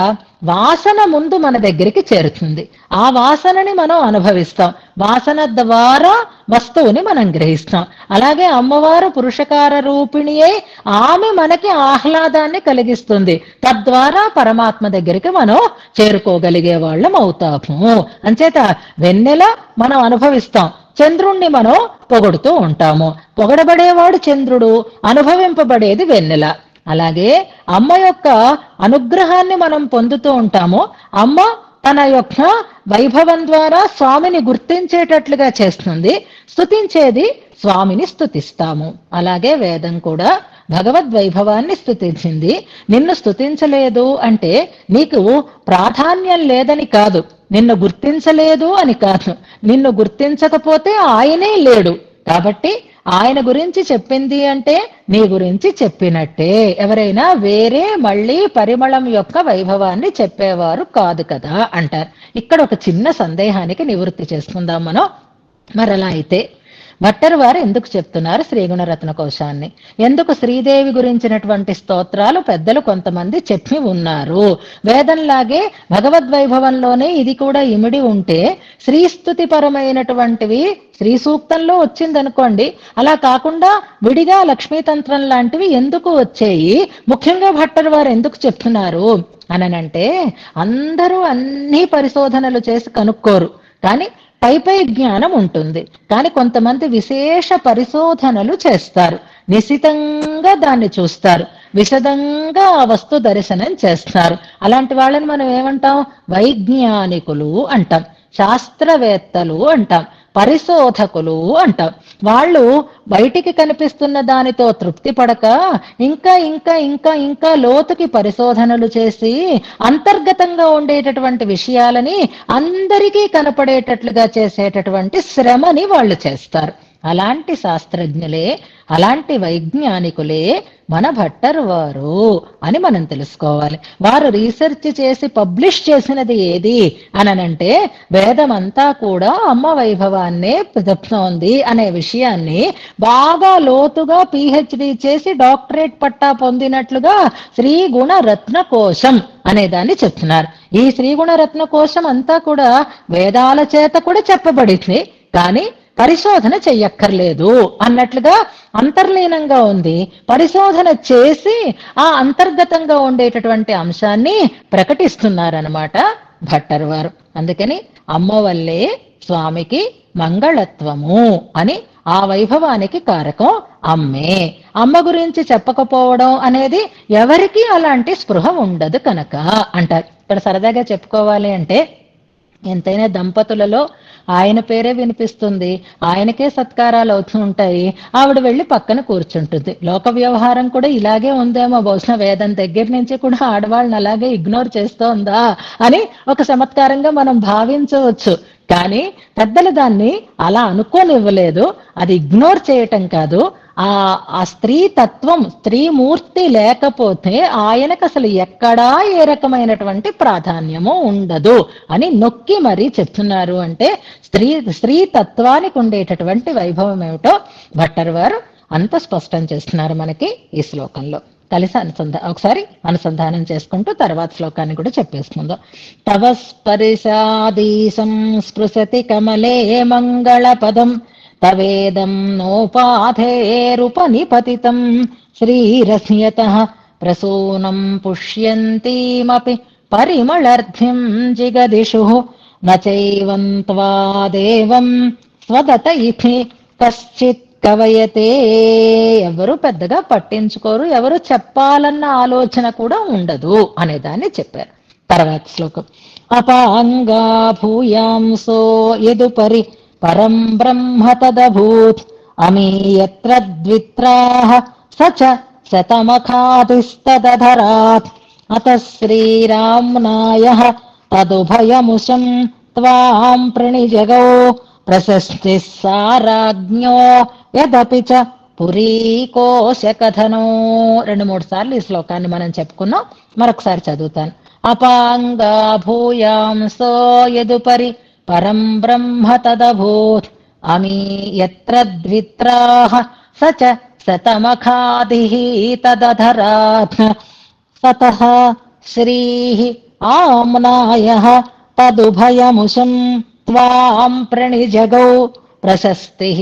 వాసన ముందు మన దగ్గరికి చేరుతుంది, ఆ వాసనని మనం అనుభవిస్తాం, వాసన ద్వారా వస్తువుని మనం గ్రహిస్తాం. అలాగే అమ్మవారు పురుషకార రూపిణియే, ఆమె మనకి ఆహ్లాదాన్ని కలిగిస్తుంది, తద్వారా పరమాత్మ దగ్గరికి మనం చేరుకోగలిగే వాళ్ళం అవుతాము. అంచేత వెన్నెల మనం అనుభవిస్తాం, చంద్రుణ్ణి మనం పొగడుతూ ఉంటాము. పొగడబడేవాడు చంద్రుడు, అనుభవింపబడేది వెన్నెల. అలాగే అమ్మ యొక్క అనుగ్రహాన్ని మనం పొందుతూ ఉంటాము. అమ్మ తన యొక్క వైభవం ద్వారా స్వామిని గుర్తించేటట్లుగా చేస్తుంది, స్తుతించేది స్వామిని స్తుతిస్తాము. అలాగే వేదం కూడా భగవద్వైభవాన్ని స్తుతించింది. నిన్ను స్తుతించలేదు అంటే నీకు ప్రాధాన్యం లేదని కాదు, నిన్ను గుర్తించలేదు అని కాదు. నిన్ను గుర్తించకపోతే ఆయనే లేడు కాబట్టి ఆయన గురించి చెప్పింది అంటే నీ గురించి చెప్పినట్టే. ఎవరైనా వేరే మళ్ళీ పరిమళం యొక్క వైభవాన్ని చెప్పేవారు కాదు కదా అంటారు. ఇక్కడ ఒక చిన్న సందేహానికి నివృత్తి చేసుకుందాం మనం. మరలా అయితే భట్టరు వారు ఎందుకు చెప్తున్నారు శ్రీగుణరత్న కోశాన్ని? ఎందుకు శ్రీదేవి గురించినటువంటి స్తోత్రాలు పెద్దలు కొంతమంది చెప్పి ఉన్నారు? వేదంలాగే భగవద్వైభవంలోనే ఇది కూడా ఇమిడి ఉంటే శ్రీస్తుతి పరమైనటువంటివి శ్రీ సూక్తంలో వచ్చిందనుకోండి, అలా కాకుండా విడిగా లక్ష్మీతంత్రం లాంటివి ఎందుకు వచ్చాయి? ముఖ్యంగా భట్టరు వారు ఎందుకు చెప్తున్నారు అనంటే, అందరూ అన్ని పరిశోధనలు చేసి కనుక్కోరు, కానీ పై జ్ఞానం ఉంటుంది. కానీ కొంతమంది విశేష పరిశోధనలు చేస్తారు, నిశితంగా దాన్ని చూస్తారు, విశదంగా ఆ వస్తు దర్శనం చేస్తారు. అలాంటి వాళ్ళని మనం ఏమంటాం? వైజ్ఞానికులు అంటాం, శాస్త్రవేత్తలు అంటాం, పరిశోధకులు అంటాం. వాళ్ళు బయటికి కనిపిస్తున్న దానితో తృప్తి పడక ఇంకా ఇంకా ఇంకా ఇంకా లోతుకి పరిశోధనలు చేసి అంతర్గతంగా ఉండేటటువంటి విషయాలని అందరికీ కనపడేటట్లుగా చేసేటటువంటి శ్రమని వాళ్ళు చేస్తారు. అలాంటి శాస్త్రజ్ఞులే, అలాంటి వైజ్ఞానికులే మన భట్టరు వారు అని మనం తెలుసుకోవాలి. వారు రీసెర్చ్ చేసి పబ్లిష్ చేసినది ఏది అనంటే వేదమంతా కూడా అమ్మ వైభవాన్నే చెప్తోంది అనే విషయాన్ని బాగా లోతుగా పిహెచ్డి చేసి డాక్టరేట్ పట్టా పొందినట్లుగా శ్రీగుణ రత్న కోశం అనేదాన్ని చెప్తున్నారు. ఈ శ్రీగుణ రత్న కోశం అంతా కూడా వేదాల చేత కూడా చెప్పబడింది, కానీ పరిశోధన చెయ్యక్కర్లేదు అన్నట్లుగా అంతర్లీనంగా ఉంది. పరిశోధన చేసి ఆ అంతర్గతంగా ఉండేటటువంటి అంశాన్ని ప్రకటిస్తున్నారన్నమాట భట్టరు వారు. అందుకని అమ్మ వల్లే స్వామికి మంగళత్వము అని ఆ వైభవానికి కారకం అమ్మే. అమ్మ గురించి చెప్పకపోవడం అనేది ఎవరికి అలాంటి స్పృహ ఉండదు కనుక అంటారు. ఇక్కడ సరదాగా చెప్పుకోవాలి అంటే ఎంతైనా దంపతులలో ఆయన పేరే వినిపిస్తుంది, ఆయనకే సత్కారాలు అవుతూ ఉంటాయి, ఆవిడ వెళ్ళి పక్కన కూర్చుంటుంది. లోక వ్యవహారం కూడా ఇలాగే ఉందేమో, బహుశా వేదం దగ్గర నుంచి కూడా ఆడవాళ్ళని అలాగే ఇగ్నోర్ చేస్తోందా అని ఒక చమత్కారంగా మనం భావించవచ్చు. కానీ పెద్దలు దాన్ని అలా అనుకోనివ్వలేదు. అది ఇగ్నోర్ చేయటం కాదు, ఆ ఆ స్త్రీ తత్వం, స్త్రీమూర్తి లేకపోతే ఆయనకు అసలు ఎక్కడా ఏ రకమైనటువంటి ప్రాధాన్యము ఉండదు అని నొక్కి మరీ చెప్తున్నారు. అంటే స్త్రీ తత్వానికి ఉండేటటువంటి వైభవం ఏమిటో భట్టర్ వారు అంత స్పష్టం చేస్తున్నారు మనకి ఈ శ్లోకంలో. కలిసి ఒకసారి అనుసంధానం చేసుకుంటూ తర్వాత శ్లోకాన్ని కూడా చెప్పేసుకుందాం. తవ స్పర్శాది సంస్పృశతి కమలే మంగళ పదం తవేదం నోపాధేరుపనిపతితం శ్రీరస్యతః ప్రసూనం పుష్యంతీమపి పరిమళర్ధ్యం జిగదిషుః నచైవం త్వాదేవం స్వదత ఇతి కశ్చిత్ కవయతే. ఎవరు పెద్దగా పట్టించుకోరు, ఎవరు చెప్పాలన్న ఆలోచన కూడా ఉండదు అనేదాన్ని చెప్పారు. తర్వాత శ్లోకం. అపాంగా భూయాంసో యదుపరి పరం బ్రహ్మ తదభూత్ అమీయత్ర ద్విత్రాః స చ శతమఖాదిస్తదధరాత్ అత శ్రీరామ్నాయః తదుభయముషం త్వాం ప్రణిజగౌ ప్రశస్తి సారాజ్ఞో యదపి చ పురీకోశకథనో. 2-3 సార్లు ఈ శ్లోకాన్ని మనం చెప్పుకున్నాం, మరొకసారి చదువుతాను. అపాంగా భూయాంసో యదుపరి పరం బ్రహ్మ తదభూత్ అమీ యత్ర ద్విత్రాః స చ శతమఖాదిః తదధరాత్ తతః శ్రీః ఆమ్నాయః తదుభయముషం త్వాం ప్రణిజగౌ ప్రశస్తిః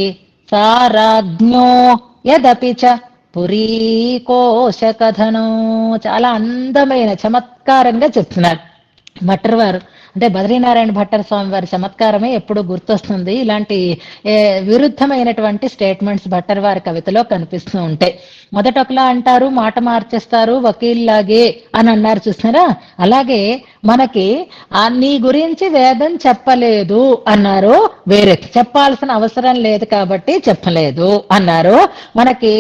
సారాజ్ఞో యదపి చ పురీకోశకథనో. చాలా అందమైన చమత్కారంగా చెప్తున్నారు భట్టర్ వారు. అంటే బద్రీనారాయణ భట్టర్ స్వామి వారి చమత్కారమే ఎప్పుడు గుర్తొస్తుంది. ఇలాంటి విరుద్ధమైనటువంటి స్టేట్మెంట్స్ భట్టర్ వారి కవితలో కనిపిస్తూ ఉంటాయి. మొదట ఒకలా అంటారు, మాట మార్చేస్తారు, వకీల్లాగే అని అన్నారు చూసినారా. అలాగే మనకి నీ గురించి వేదం చెప్పలేదు అన్నారు, వేరే చెప్పాల్సిన అవసరం లేదు కాబట్టి చెప్పలేదు అన్నారు. మనకి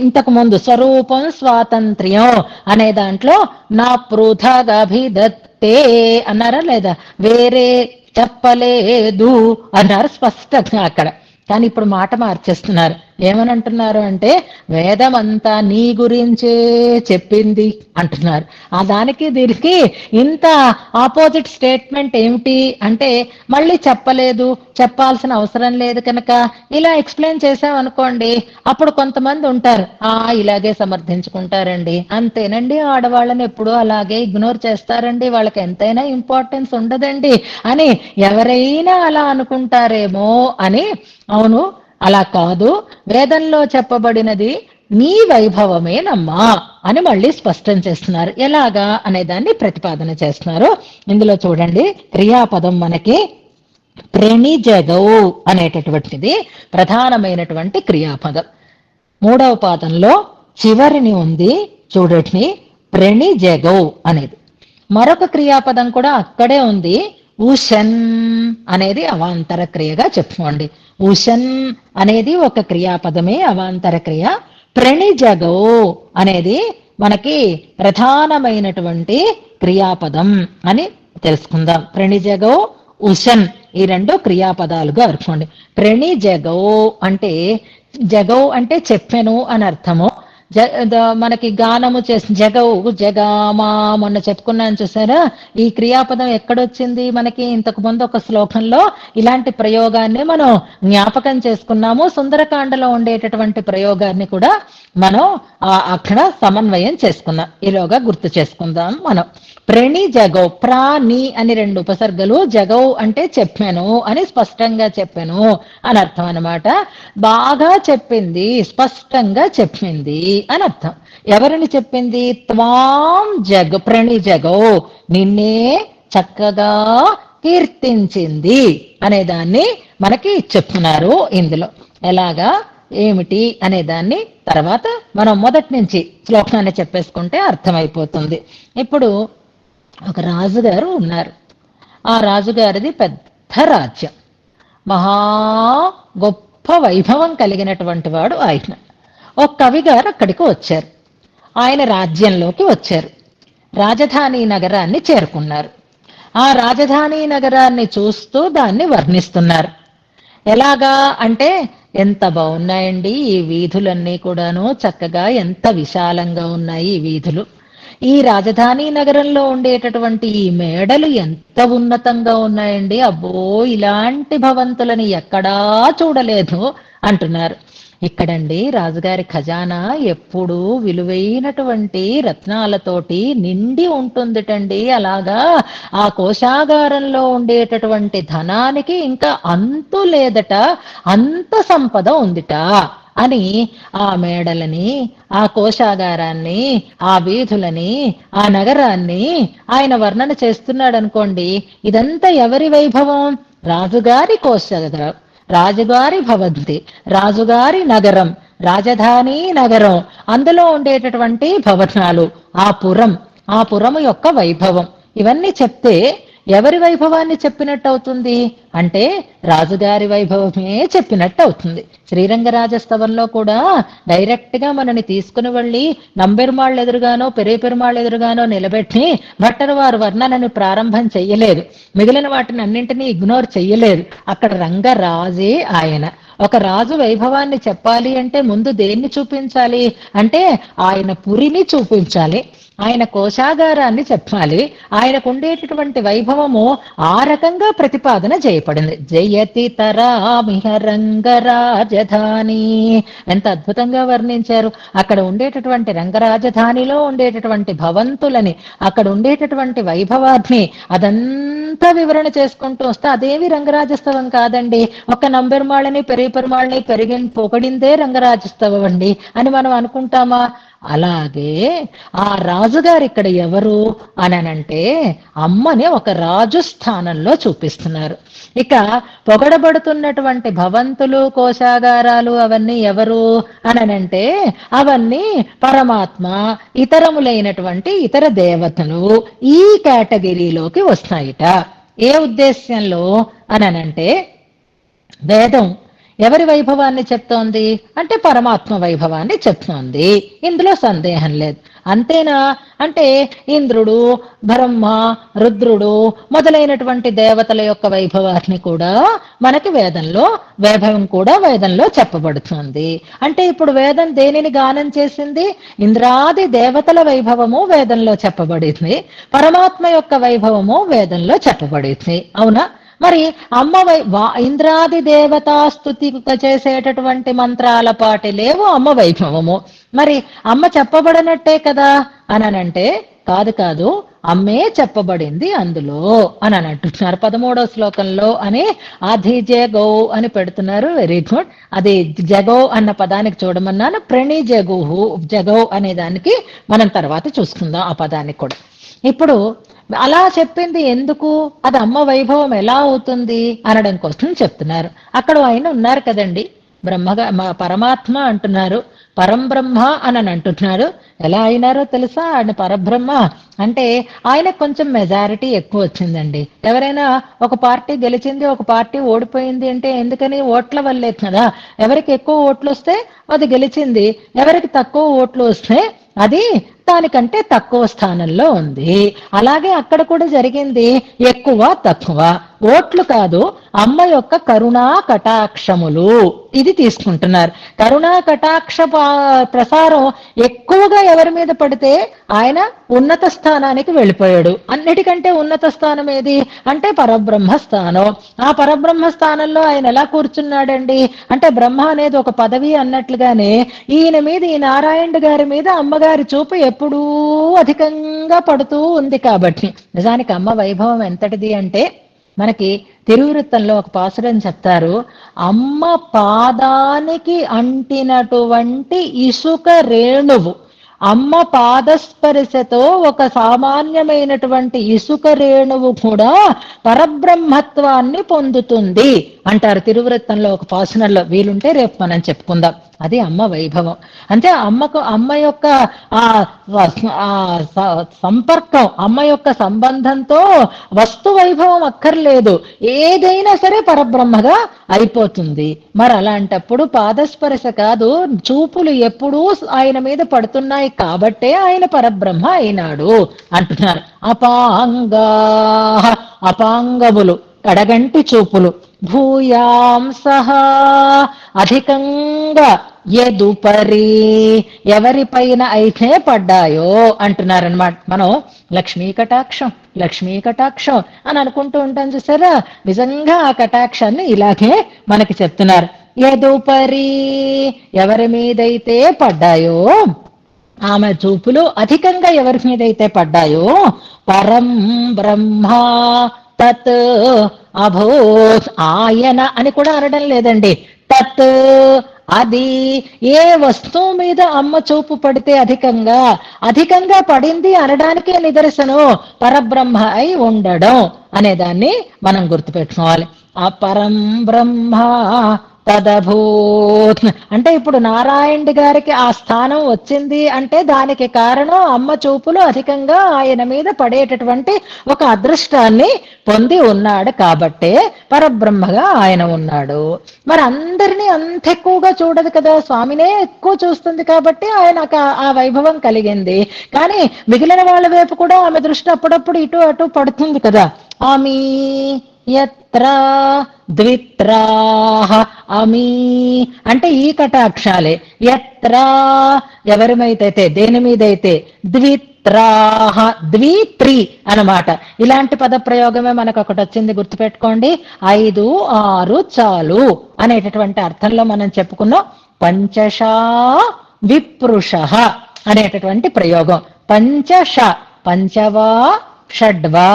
ఇంతకు ముందు స్వరూపం స్వాతంత్ర్యం అనే దాంట్లో నా పృథగభిదత్తే అన్నారా లేదా, వేరే చెప్పలేదు అన్నారు స్పష్టంగా అక్కడ. కానీ ఇప్పుడు మాట మార్చేస్తున్నారు. ఏమని అంటున్నారు అంటే వేదం అంతా నీ గురించే చెప్పింది అంటున్నారు. ఆ దానికి దీనికి ఇంత ఆపోజిట్ స్టేట్మెంట్ ఏమిటి అంటే మళ్ళీ చెప్పలేదు, చెప్పాల్సిన అవసరం లేదు కనుక ఇలా ఎక్స్ప్లెయిన్ చేసామనుకోండి, అప్పుడు కొంతమంది ఉంటారు ఇలాగే సమర్థించుకుంటారండి, అంతేనండి ఆడవాళ్ళని ఎప్పుడూ అలాగే ఇగ్నోర్ చేస్తారండి, వాళ్ళకి ఎంతైనా ఇంపార్టెన్స్ ఉండదండి అని ఎవరైనా అలా అనుకుంటారేమో అని. అవును, అలా కాదు, వేదంలో చెప్పబడినది నీ వైభవమేనమ్మా అని మళ్ళీ స్పష్టం చేస్తున్నారు. ఎలాగా అనే దాన్ని ప్రతిపాదన చేస్తున్నారు. ఇందులో చూడండి, క్రియాపదం మనకి ప్రణిజగౌ అనేటటువంటిది ప్రధానమైనటువంటి క్రియాపదం. 3వ పాదంలో చివరిని ఉంది చూడండి, ప్రణిజగౌ అనేది. మరొక క్రియాపదం కూడా అక్కడే ఉంది, ఉషన్ అనేది అవాంతర క్రియగా చెప్పుకోండి. ఉషన్ అనేది ఒక క్రియాపదమే, అవాంతర క్రియ. ప్రణిజగౌ అనేది మనకి ప్రధానమైనటువంటి క్రియాపదం అని తెలుసుకుందాం. ప్రణిజగౌ, ఉషన్ ఈ 2 క్రియాపదాలుగా అనుకోండి. ప్రణిజగౌ అంటే, జగౌ అంటే చెప్పెను అని అర్థము. మనకి గానము చేసి జగవు జగామా మొన్న చెప్పుకున్నాను చూసారా. ఈ క్రియాపదం ఎక్కడొచ్చింది మనకి ఇంతకు ముందు ఒక శ్లోకంలో ఇలాంటి ప్రయోగాన్ని మనం జ్ఞాపకం చేసుకున్నాము. సుందరకాండలో ఉండేటటువంటి ప్రయోగాన్ని కూడా మనం అక్కడ సమన్వయం చేసుకున్నాం. ఈలోగా గుర్తు చేసుకుందాం మనం. ప్రణి జగౌ, ప్రాణి అని 2 ఉపసర్గలు, జగౌ అంటే చెప్పాను అని స్పష్టంగా చెప్పాను అని అర్థం అనమాట. బాగా చెప్పింది, స్పష్టంగా చెప్పింది అని అర్థం. ఎవరిని చెప్పింది? త్వాం జగ ప్రణి జగౌ, నిన్నే చక్కగా కీర్తించింది అనేదాన్ని మనకి చెప్తున్నారు ఇందులో. ఎలాగా ఏమిటి అనే దాన్ని తర్వాత మనం మొదటి నుంచి శ్లోకాన్ని చెప్పేసుకుంటే అర్థమైపోతుంది. ఇప్పుడు ఒక రాజుగారు ఉన్నారు. ఆ రాజుగారిది పెద్ద రాజ్యం, మహా గొప్ప వైభవం కలిగినటువంటి వాడు ఆయన. ఒక కవి గారు అక్కడికి వచ్చారు, ఆయన రాజ్యంలోకి వచ్చారు, రాజధాని నగరాన్ని చేరుకున్నారు. ఆ రాజధాని నగరాన్ని చూస్తూ దాన్ని వర్ణిస్తున్నారు. ఎలాగా అంటే, ఎంత బాగున్నాయండి ఈ వీధులన్నీ కూడాను, చక్కగా ఎంత విశాలంగా ఉన్నాయి ఈ వీధులు. ఈ రాజధాని నగరంలో ఉండేటటువంటి ఈ మేడలు ఎంత ఉన్నతంగా ఉన్నాయండి, అబ్బో ఇలాంటి భవంతులని ఎక్కడా చూడలేదు అంటున్నారు. ఇక్కడండి రాజుగారి ఖజానా ఎప్పుడూ విలువైనటువంటి రత్నాలతోటి నిండి ఉంటుందిటండి. అలాగా ఆ కోశాగారంలో ఉండేటటువంటి ధనానికి ఇంకా అంతు లేదట, అంత సంపద ఉందిట అని ఆ మేడలని, ఆ కోశాగారాన్ని, ఆ వీధులని, ఆ నగరాన్ని ఆయన వర్ణన చేస్తున్నాడు అనుకోండి. ఇదంతా ఎవరి వైభవం? రాజుగారి కోశాగారం, రాజుగారి భవంతి, రాజుగారి నగరం, రాజధాని నగరం, అందులో ఉండేటటువంటి భవనాలు, ఆ పురం, ఆ పురము యొక్క వైభవం, ఇవన్నీ చెప్తే ఎవరి వైభవాన్ని చెప్పినట్టు అవుతుంది అంటే రాజుగారి వైభవమే చెప్పినట్టు అవుతుంది. శ్రీరంగరాజస్తవంలో కూడా డైరెక్ట్ గా మనని తీసుకుని వెళ్ళి నంబెరుమాళ్ళు ఎదురుగానో పెరుమాళ్ళు ఎదురుగానో నిలబెట్టి భట్టరు వారు వర్ణనని ప్రారంభం చెయ్యలేదు, మిగిలిన వాటిని అన్నింటినీ ఇగ్నోర్ చెయ్యలేదు. అక్కడ రంగరాజే ఆయన. ఒక రాజు వైభవాన్ని చెప్పాలి అంటే ముందు దేన్ని చూపించాలి అంటే ఆయన పురిని చూపించాలి, ఆయన కోశాగారాన్ని చెప్పాలి, ఆయనకు ఉండేటటువంటి వైభవము ఆ రకంగా ప్రతిపాదన చేయబడింది. జయతి తరామిహ రంగరాజధాని, ఎంత అద్భుతంగా వర్ణించారు. అక్కడ ఉండేటటువంటి రంగరాజధానిలో ఉండేటటువంటి భవంతులని, అక్కడ ఉండేటటువంటి వైభవాన్ని అదంతా వివరణ చేసుకుంటూ వస్తే అదేవి రంగరాజస్తవం కాదండి. ఒక నంబెరుమాళ్ళని పెరుమాళ్ళని పొగడిందే రంగరాజస్తవం అండి అని మనం అనుకుంటామా? అలాగే ఆ రాజుగారు ఇక్కడ ఎవరు అనంటే అమ్మని ఒక రాజు స్థానంలో చూపిస్తున్నారు. ఇక పొగడబడుతున్నటువంటి భవంతులు, కోశాగారాలు అవన్నీ ఎవరు అనంటే అవన్నీ పరమాత్మ, ఇతరములైనటువంటి ఇతర దేవతలు ఈ కేటగిరీలోకి వస్తాయిట. ఏ ఉద్దేశ్యంలో అనంటే వేదం ఎవరి వైభవాన్ని చెప్తోంది అంటే పరమాత్మ వైభవాన్ని చెప్తోంది, ఇందులో సందేహం లేదు. అంతేనా అంటే ఇంద్రుడు, బ్రహ్మ, రుద్రుడు మొదలైనటువంటి దేవతల యొక్క వైభవాన్ని కూడా మనకి వైభవం కూడా వేదంలో చెప్పబడుతుంది. అంటే ఇప్పుడు వేదం దేనిని గానం చేసింది? ఇంద్రాది దేవతల వైభవము వేదంలో చెప్పబడింది, పరమాత్మ యొక్క వైభవము వేదంలో చెప్పబడింది. అవునా? మరి అమ్మ ఇంద్రాది దేవతా స్తుతి చేసేటటువంటి మంత్రాల పాటి లేవు అమ్మ వైభవము. మరి అమ్మ చెప్పబడినట్టే కదా అనంటే కాదు, అమ్మే చెప్పబడింది అందులో అని అంటున్నారు 13వ శ్లోకంలో. అని ఆది జగౌ అని పెడుతున్నారు. Very good. అది జగౌ అన్న పదానికి చూడమన్నాను. ప్రణి జగౌ అనే దానికి మనం తర్వాత చూసుకుందాం ఆ పదానికి కూడా. ఇప్పుడు అలా చెప్పింది ఎందుకు? అది అమ్మ వైభవం ఎలా అవుతుంది అనడం కోసం చెప్తున్నారు. అక్కడ ఆయన ఉన్నారు కదండి, పరమాత్మ అంటున్నారు, పరంబ్రహ్మ అని అంటున్నారు. ఎలా అయినారో తెలుసా? ఆయన పరబ్రహ్మ అంటే ఆయనకు కొంచెం మెజారిటీ ఎక్కువ వచ్చిందండి. ఎవరైనా ఒక పార్టీ గెలిచింది, ఒక పార్టీ ఓడిపోయింది అంటే ఎందుకని? ఓట్ల వల్లే కదా. ఎవరికి ఎక్కువ ఓట్లు వస్తే అది గెలిచింది, ఎవరికి తక్కువ ఓట్లు వస్తే అది దానికంటే తక్కువ స్థానంలో ఉంది. అలాగే అక్కడ కూడా జరిగింది, ఎక్కువ తక్కువ ఓట్లు కాదు, అమ్మ యొక్క కరుణా కటాక్షములు ఇది తీసుకుంటున్నారు. కరుణా కటాక్ష ప్రసారం ఎక్కువగా ఎవరి మీద పడితే ఆయన ఉన్నత స్థానానికి వెళ్ళిపోయాడు. అన్నిటికంటే ఉన్నత స్థానం ఏది అంటే పరబ్రహ్మ స్థానం. ఆ పరబ్రహ్మ స్థానంలో ఆయన ఎలా కూర్చున్నాడండి అంటే బ్రహ్మ అనేది ఒక పదవి అన్నట్లుగానే ఈయన మీద, ఈ నారాయణుడు గారి మీద అమ్మగారి చూపు ఎప్పుడూ అధికంగా పడుతూ ఉంది. కాబట్టి నిజానికి అమ్మ వైభవం ఎంతటిది అంటే మనకి తిరువృత్తంలో ఒక పాసురం చెప్తారు, అమ్మ పాదానికి అంటినటువంటి ఇసుక రేణువు, అమ్మ పాదస్పర్శతో ఒక సామాన్యమైనటువంటి ఇసుక రేణువు కూడా పరబ్రహ్మత్వాన్ని పొందుతుంది అంటారు తిరువృత్తంలో ఒక పాసనల్లో. వీలుంటే రేపు మనం చెప్పుకుందాం. అది అమ్మ వైభవం. అంటే అమ్మ యొక్క ఆ సంపర్కం, అమ్మ యొక్క సంబంధంతో వస్తు వైభవం అక్కర్లేదు, ఏదైనా సరే పరబ్రహ్మగా అయిపోతుంది. మరి అలాంటప్పుడు పాదస్పర్శ కాదు, చూపులు ఎప్పుడూ ఆయన మీద పడుతున్నాయి కాబట్టే ఆయన పరబ్రహ్మ అయినాడు అంటున్నారు. అపాంగములు కడగంటి చూపులు, భూయాంసహ అధికంగా ఎదుపరి ఎవరిపైన అయితే పడ్డాయో అంటున్నారనమాట. మనం లక్ష్మీ కటాక్షం లక్ష్మీ కటాక్షం అని అనుకుంటూ ఉంటాం చూసారా, నిజంగా ఆ కటాక్షాన్ని ఇలాగే మనకి చెప్తున్నారు. ఎదుపరి ఎవరి మీదైతే పడ్డాయో, ఆమె చూపులు అధికంగా ఎవరి మీదైతే పడ్డాయో, పరం బ్రహ్మ తత్ అభూత్, ఆయన అని కూడా అనడం లేదండి, తత్ అది ఏ వస్తువు మీద అమ్మ చూపు పడితే అధికంగా పడింది అనడానికే నిదర్శనం పరబ్రహ్మ అయి ఉండడం అనేదాన్ని మనం గుర్తుపెట్టుకోవాలి. ఆ పరం బ్రహ్మ తదభూత్ అంటే ఇప్పుడు నారాయణుడి గారికి ఆ స్థానం వచ్చింది అంటే దానికి కారణం అమ్మ చూపులు అధికంగా ఆయన మీద పడేటటువంటి ఒక అదృష్టాన్ని పొంది ఉన్నాడు కాబట్టే పరబ్రహ్మగా ఆయన ఉన్నాడు. మరి అందరినీ అంత ఎక్కువగా చూడదు కదా, స్వామినే ఎక్కువ చూస్తుంది కాబట్టి ఆయనకు ఆ వైభవం కలిగింది. కానీ మిగిలిన వాళ్ళ వైపు కూడా ఆమె దృష్టి అప్పుడప్పుడు ఇటు అటు పడుతుంది కదా. ఆమె యత్ర ద్విత్రాహ, అమీ అంటే ఈ కటాక్షాలే, యత్ర ఎవరి మీదైతే దేని మీదైతే, ద్విత్రాహ ద్విత్రి అన్నమాట. ఇలాంటి పద ప్రయోగమే మనకు ఒకటి వచ్చింది, గుర్తుపెట్టుకోండి. 5, 6 చాలు అనేటటువంటి అర్థంలో మనం చెప్పుకున్నాం. పంచషా విప్రుష అనేటటువంటి ప్రయోగం. పంచష పంచవా షడ్వా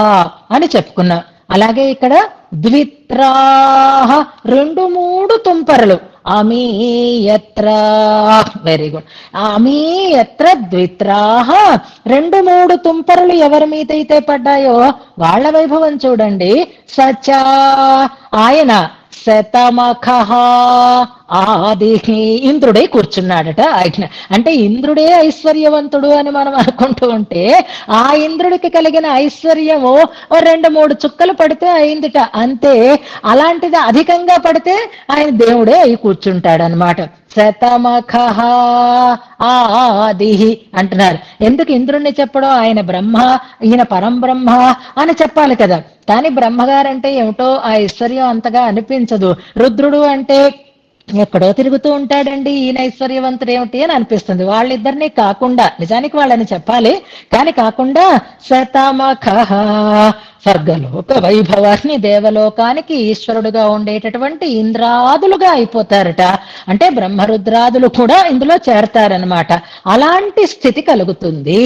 అని చెప్పుకున్నాం. అలాగే ఇక్కడ ద్విత్రాహ 2, 3 తుంపరలు. అమీయత్ర, వెరీ గుడ్. అమీయత్ర ద్విత్రాహ 2, 3 తుంపరలు ఎవరి మీదైతే పడ్డాయో వాళ్ళ వైభవం చూడండి. సచా ఆయన శతమఖ ఆది ఇంద్రుడే కూర్చున్నాడట ఆయన. అంటే ఇంద్రుడే ఐశ్వర్యవంతుడు అని మనం అనుకుంటూ ఉంటే ఆ ఇంద్రుడికి కలిగిన ఐశ్వర్యము 2, 3 చుక్కలు పడితే అయిందిట అంతే. అలాంటిది అధికంగా పడితే ఆయన దేవుడే అయి కూర్చుంటాడనమాట. శతమఖ ఆది అంటున్నారు. ఎందుకు ఇంద్రుణ్ణి చెప్పడం, ఆయన బ్రహ్మ ఈయన పరంబ్రహ్మ అని చెప్పాలి కదా. కానీ బ్రహ్మగారంటే ఏమిటో ఆ ఐశ్వర్యం అంతగా అనిపించదు. రుద్రుడు అంటే ఎక్కడో తిరుగుతూ ఉంటాడండి, ఈయన ఐశ్వర్యవంతుడు ఏమిటి అని అనిపిస్తుంది. వాళ్ళిద్దరినీ కాకుండా, నిజానికి వాళ్ళని చెప్పాలి కానీ కాకుండా, శతమఖ స్వర్గలోక వైభవాన్ని దేవలోకానికి ఈశ్వరుడుగా ఉండేటటువంటి ఇంద్రాదులుగా అయిపోతారట. అంటే బ్రహ్మరుద్రాదులు కూడా ఇందులో చేరతారనమాట. అలాంటి స్థితి కలుగుతుంది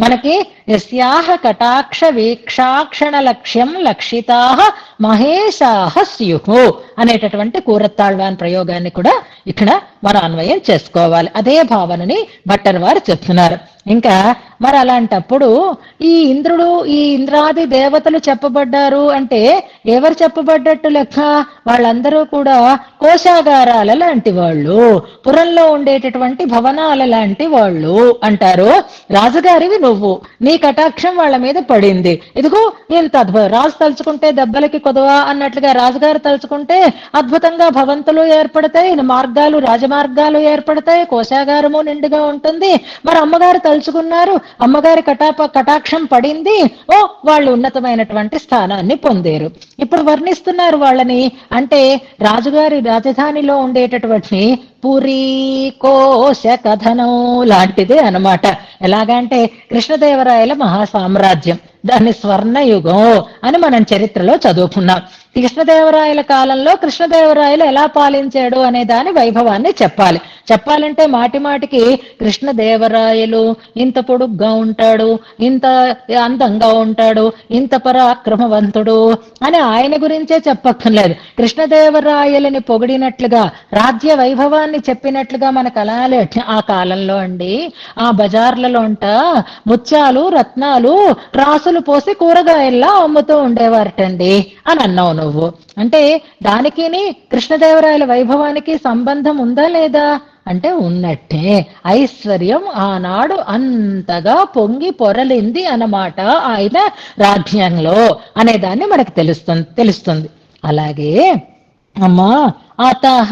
మనకి. యస్యాహ కటాక్ష వీక్షాక్షణ లక్ష్యం లక్షితాహ మహేశాహ స్యుహు అనేటటువంటి కూరత్తాళ్వాన్ ప్రయోగాన్ని కూడా ఇక్కడ మనం అన్వయం చేసుకోవాలి. అదే భావనని భట్టర్ వారు చెప్తున్నారు. ఇంకా మరి అలాంటప్పుడు ఈ ఇంద్రుడు ఈ ఇంద్రాది దేవతలు చెప్పబడ్డారు అంటే ఎవరు చెప్పబడ్డట్టు లెక్క? వాళ్ళందరూ కూడా కోశాగారాల లాంటి వాళ్ళు, పురంలో ఉండేటటువంటి భవనాల లాంటి వాళ్ళు అంటారు. రాజుగారివి నువ్వు, నీ కటాక్షం వాళ్ళ మీద పడింది, ఇదిగో ఇంత అద్భుతం. రాజు తలుచుకుంటే దెబ్బలకి కొదవా అన్నట్లుగా రాజుగారు తలుచుకుంటే అద్భుతంగా భవంతులు ఏర్పడతాయి, మార్గాలు రాజమార్గాలు ఏర్పడతాయి, కోశాగారము నిండుగా ఉంటుంది. మరి అమ్మగారు తలుచుకున్నారు, అమ్మగారి కటాక్షం పడింది, ఓ వాళ్ళు ఉన్నతమైనటువంటి స్థానాన్ని పొందారు. ఇప్పుడు వర్ణిస్తున్నారు వాళ్ళని. అంటే రాజుగారి రాజధానిలో ఉండేటటువంటి పురీ కోశ కథనం లాంటిదే అనమాట. ఎలాగంటే కృష్ణదేవరాయల మహాసామ్రాజ్యం, దాన్ని స్వర్ణయుగం అని మనం చరిత్రలో చదువుకున్నాం. కృష్ణదేవరాయల కాలంలో కృష్ణదేవరాయలు ఎలా పాలించాడు అనే దాని వైభవాన్ని చెప్పాలంటే మాటి మాటికి కృష్ణదేవరాయలు ఇంత పొడుగ్గా ఉంటాడు, ఇంత అందంగా ఉంటాడు, ఇంత పరాక్రమవంతుడు అని ఆయన గురించే చెప్పక్కర్లేదు. కృష్ణదేవరాయలని పొగిడినట్లుగా రాజ్య వైభవాన్ని చెప్పినట్లుగా మనకు అలా ఆ కాలంలో అండి ఆ బజార్లలోంట ముత్యాలు రత్నాలు రాసులు పోసి కూరగాయల్లా అమ్ముతూ ఉండేవారటండి అని అన్నావు నువ్వు. అంటే దానికి కృష్ణదేవరాయల వైభవానికి సంబంధం ఉందా లేదా అంటే ఉన్నట్టే. ఐశ్వర్యం ఆనాడు అంతగా పొంగి పొరలింది అన్నమాట ఆయన రాజ్యంలో అనేదాన్ని మనకు తెలుస్తుంది. అలాగే అమ్మా అతహ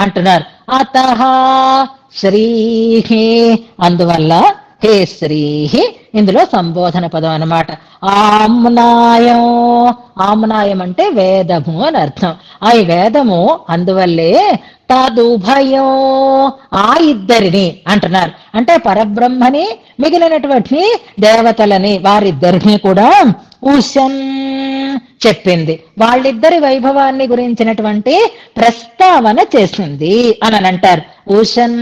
అంటున్నారు. అతహ శ్రీహి అందువల్ల హే శ్రీహి ఇందులో సంబోధన పదం అన్నమాట. ఆమ్నాయం ఆమ్నాయం అంటే వేదము అని అర్థం. ఆ వేదము అందువల్లే తదుభయం ఆ ఇద్దరిని అంటున్నారు. అంటే పరబ్రహ్మని మిగిలినటువంటి దేవతలని వారిద్దరిని కూడా ఉషన్ చెప్పింది. వాళ్ళిద్దరి వైభవాన్ని గురించినటువంటి ప్రస్తావన చేసింది అని అంటారు. ఉషన్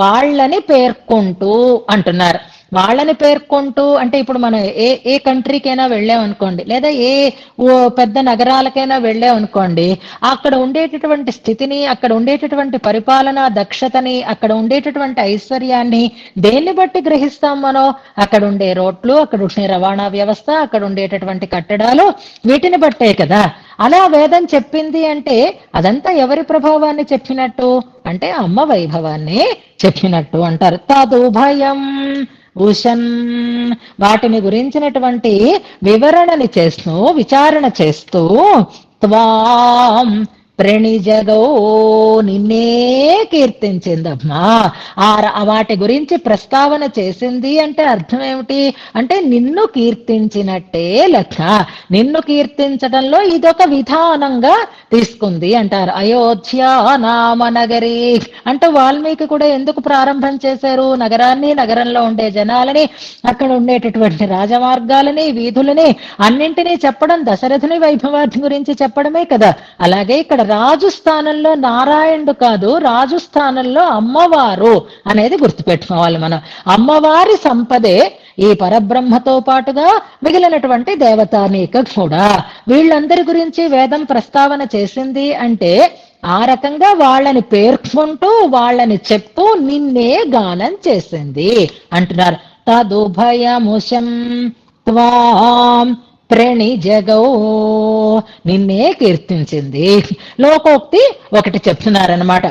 వాళ్ళని పేర్కొంటూ అంటున్నారు. వాళ్ళని పేర్కొంటూ అంటే ఇప్పుడు మనం ఏ కంట్రీకైనా వెళ్ళామనుకోండి, లేదా ఏ పెద్ద నగరాలకైనా వెళ్ళామనుకోండి, అక్కడ ఉండేటటువంటి స్థితిని, అక్కడ ఉండేటటువంటి పరిపాలనా దక్షతని, అక్కడ ఉండేటటువంటి ఐశ్వర్యాన్ని దేన్ని బట్టి గ్రహిస్తాం మనం? అక్కడ ఉండే రోడ్లు, అక్కడ ఉండే రవాణా వ్యవస్థ, అక్కడ ఉండేటటువంటి కట్టడాలు, వీటిని బట్టే కదా. అలా వేదం చెప్పింది అంటే అదంతా ఎవరి ప్రభావాన్ని చెప్పినట్టు అంటే అమ్మ వైభవాన్ని చెప్పినట్టు అంటారు. తదుభయం ఉషన్ వాటిని గురించినటువంటి వివరణని చేస్తూ విచారణ చేస్తూ త్వాం ప్రణిజగో నిన్నే కీర్తించిందమ్మా. వాటి గురించి ప్రస్తావన చేసింది అంటే అర్థం ఏమిటి అంటే నిన్ను కీర్తించినట్టే లెక్క. నిన్ను కీర్తించడంలో ఇదొక విధానంగా తీసుకుంది అంటారు. అయోధ్య నామ నగరి అంటే వాల్మీకి కూడా ఎందుకు ప్రారంభం చేశారు? నగరాన్ని, నగరంలో ఉండే జనాలని, అక్కడ ఉండేటటువంటి రాజమార్గాలని, వీధులని అన్నింటినీ చెప్పడం దశరథుని వైభవాన్ని గురించి చెప్పడమే కదా. అలాగే ఇక్కడ రాజు స్థానంలో నారాయణుడు కాదు, రాజు స్థానంలో అమ్మవారు అనేది గుర్తుపెట్టుకోవాలి మనం. అమ్మవారి సంపదే ఈ పరబ్రహ్మతో పాటుగా మిగిలినటువంటి దేవతానీక కూడా. వీళ్ళందరి గురించి వేదం ప్రస్తావన చేసింది అంటే ఆ రకంగా వాళ్ళని పేర్కొంటూ వాళ్ళని చెప్తూ నిన్నే గానం చేసింది అంటున్నారు. తదుభయముషం త్వాం ప్రణిజగో నిన్నే కీర్తించింది. లోకోక్తి ఒకటి చెప్తున్నారనమాట.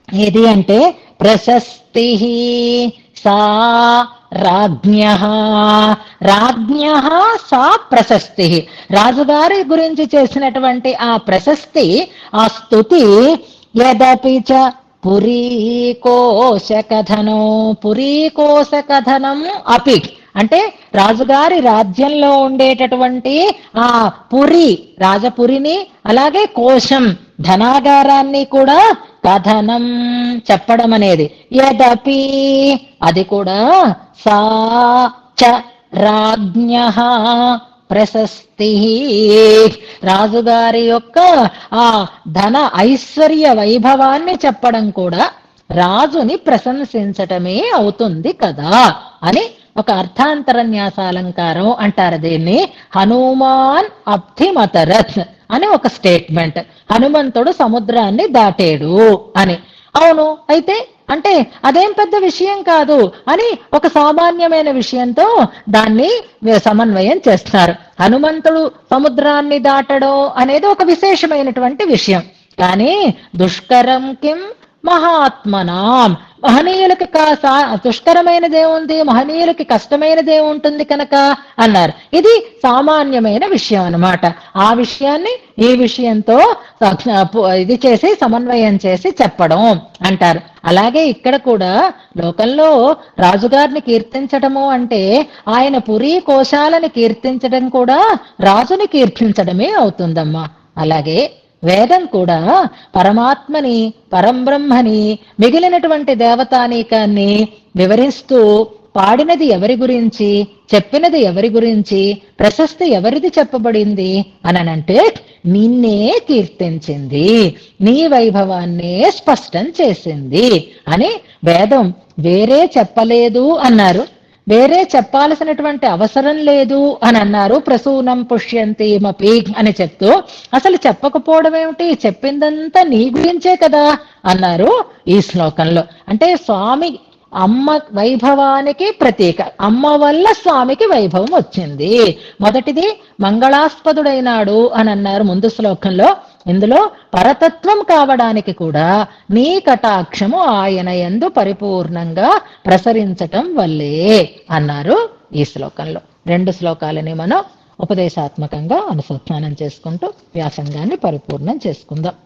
ఏది అంటే ప్రశస్తి సా రాజ్ఞ సా ప్రశస్తి. రాజుగారి గురించి చేసినటువంటి ఆ ప్రశస్తి, ఆ స్తుతి యదపి చ పురీకోశ కథనం అపి అంటే రాజుగారి రాజ్యంలో ఉండేటటువంటి ఆ పురి రాజపురిని, అలాగే కోశం ధనాగారాన్ని కూడా కథనం చెప్పడం అనేది. యదపి అది కూడా సా చ రాజ్ఞ ప్రశస్తి రాజుగారి యొక్క ఆ ధన ఐశ్వర్య వైభవాన్ని చెప్పడం కూడా రాజుని ప్రశంసించటమే అవుతుంది కదా అని ఒక అర్థాంతరన్యాసాలంకారం అంటారు దీన్ని. హనుమాన్ అబ్ధిమతరత్ అని ఒక స్టేట్మెంట్. హనుమంతుడు సముద్రాన్ని దాటేడు అని. అవును, అయితే అంటే అదేం పెద్ద విషయం కాదు అని ఒక సామాన్యమైన విషయంతో దాన్ని సమన్వయం చేస్తున్నారు. హనుమంతుడు సముద్రాన్ని దాటడం అనేది ఒక విశేషమైనటువంటి విషయం. కానీ దుష్కరం కిం మహాత్మనాం మహనీయులకి దుష్కరమైనదేముంది, మహనీయులకి కష్టమైనదేముంటుంది కనుక అన్నారు. ఇది సామాన్యమైన విషయం అన్నమాట. ఆ విషయాన్ని ఈ విషయంతో ఇది చేసి సమన్వయం చేసి చెప్పడం అంటారు. అలాగే ఇక్కడ కూడా లోకంలో రాజుగారిని కీర్తించడము అంటే ఆయన పురీ కోశాలని కీర్తించడం కూడా రాజుని కీర్తించడమే అవుతుందమ్మా. అలాగే వేదం కూడా పరమాత్మని, పరంబ్రహ్మని, మిగిలినటువంటి దేవతానీకాన్ని వివరిస్తూ పాడినది ఎవరి గురించి, చెప్పినది ఎవరి గురించి, ప్రశస్తి ఎవరిది చెప్పబడింది అనంటే నిన్నే కీర్తించింది, నీ వైభవాన్నే స్పష్టం చేసింది అని వేదం వేరే చెప్పలేదు అన్నారు. వేరే చెప్పాల్సినటువంటి అవసరం లేదు అని అన్నారు. ప్రసూనం పుష్యంతి మపి అని చెప్తూ అసలు చెప్పకపోవడం ఏమిటి, చెప్పిందంతా నీ గురించే కదా అన్నారు ఈ శ్లోకంలో. అంటే స్వామి అమ్మ వైభవానికి ప్రతీక, అమ్మ వల్ల స్వామికి వైభవం వచ్చింది. మొదటిది మంగళాస్పదుడైనాడు అని అన్నారు ముందు శ్లోకంలో. ఇందులో పరతత్వం కావడానికి కూడా నీ కటాక్షము ఆయన యందు పరిపూర్ణంగా ప్రసరించటం వల్లే అన్నారు ఈ శ్లోకంలో. 2 శ్లోకాలని మనం ఉపదేశాత్మకంగా అనుసంధానం చేసుకుంటూ వ్యాసంగాన్ని పరిపూర్ణం చేసుకుందాం.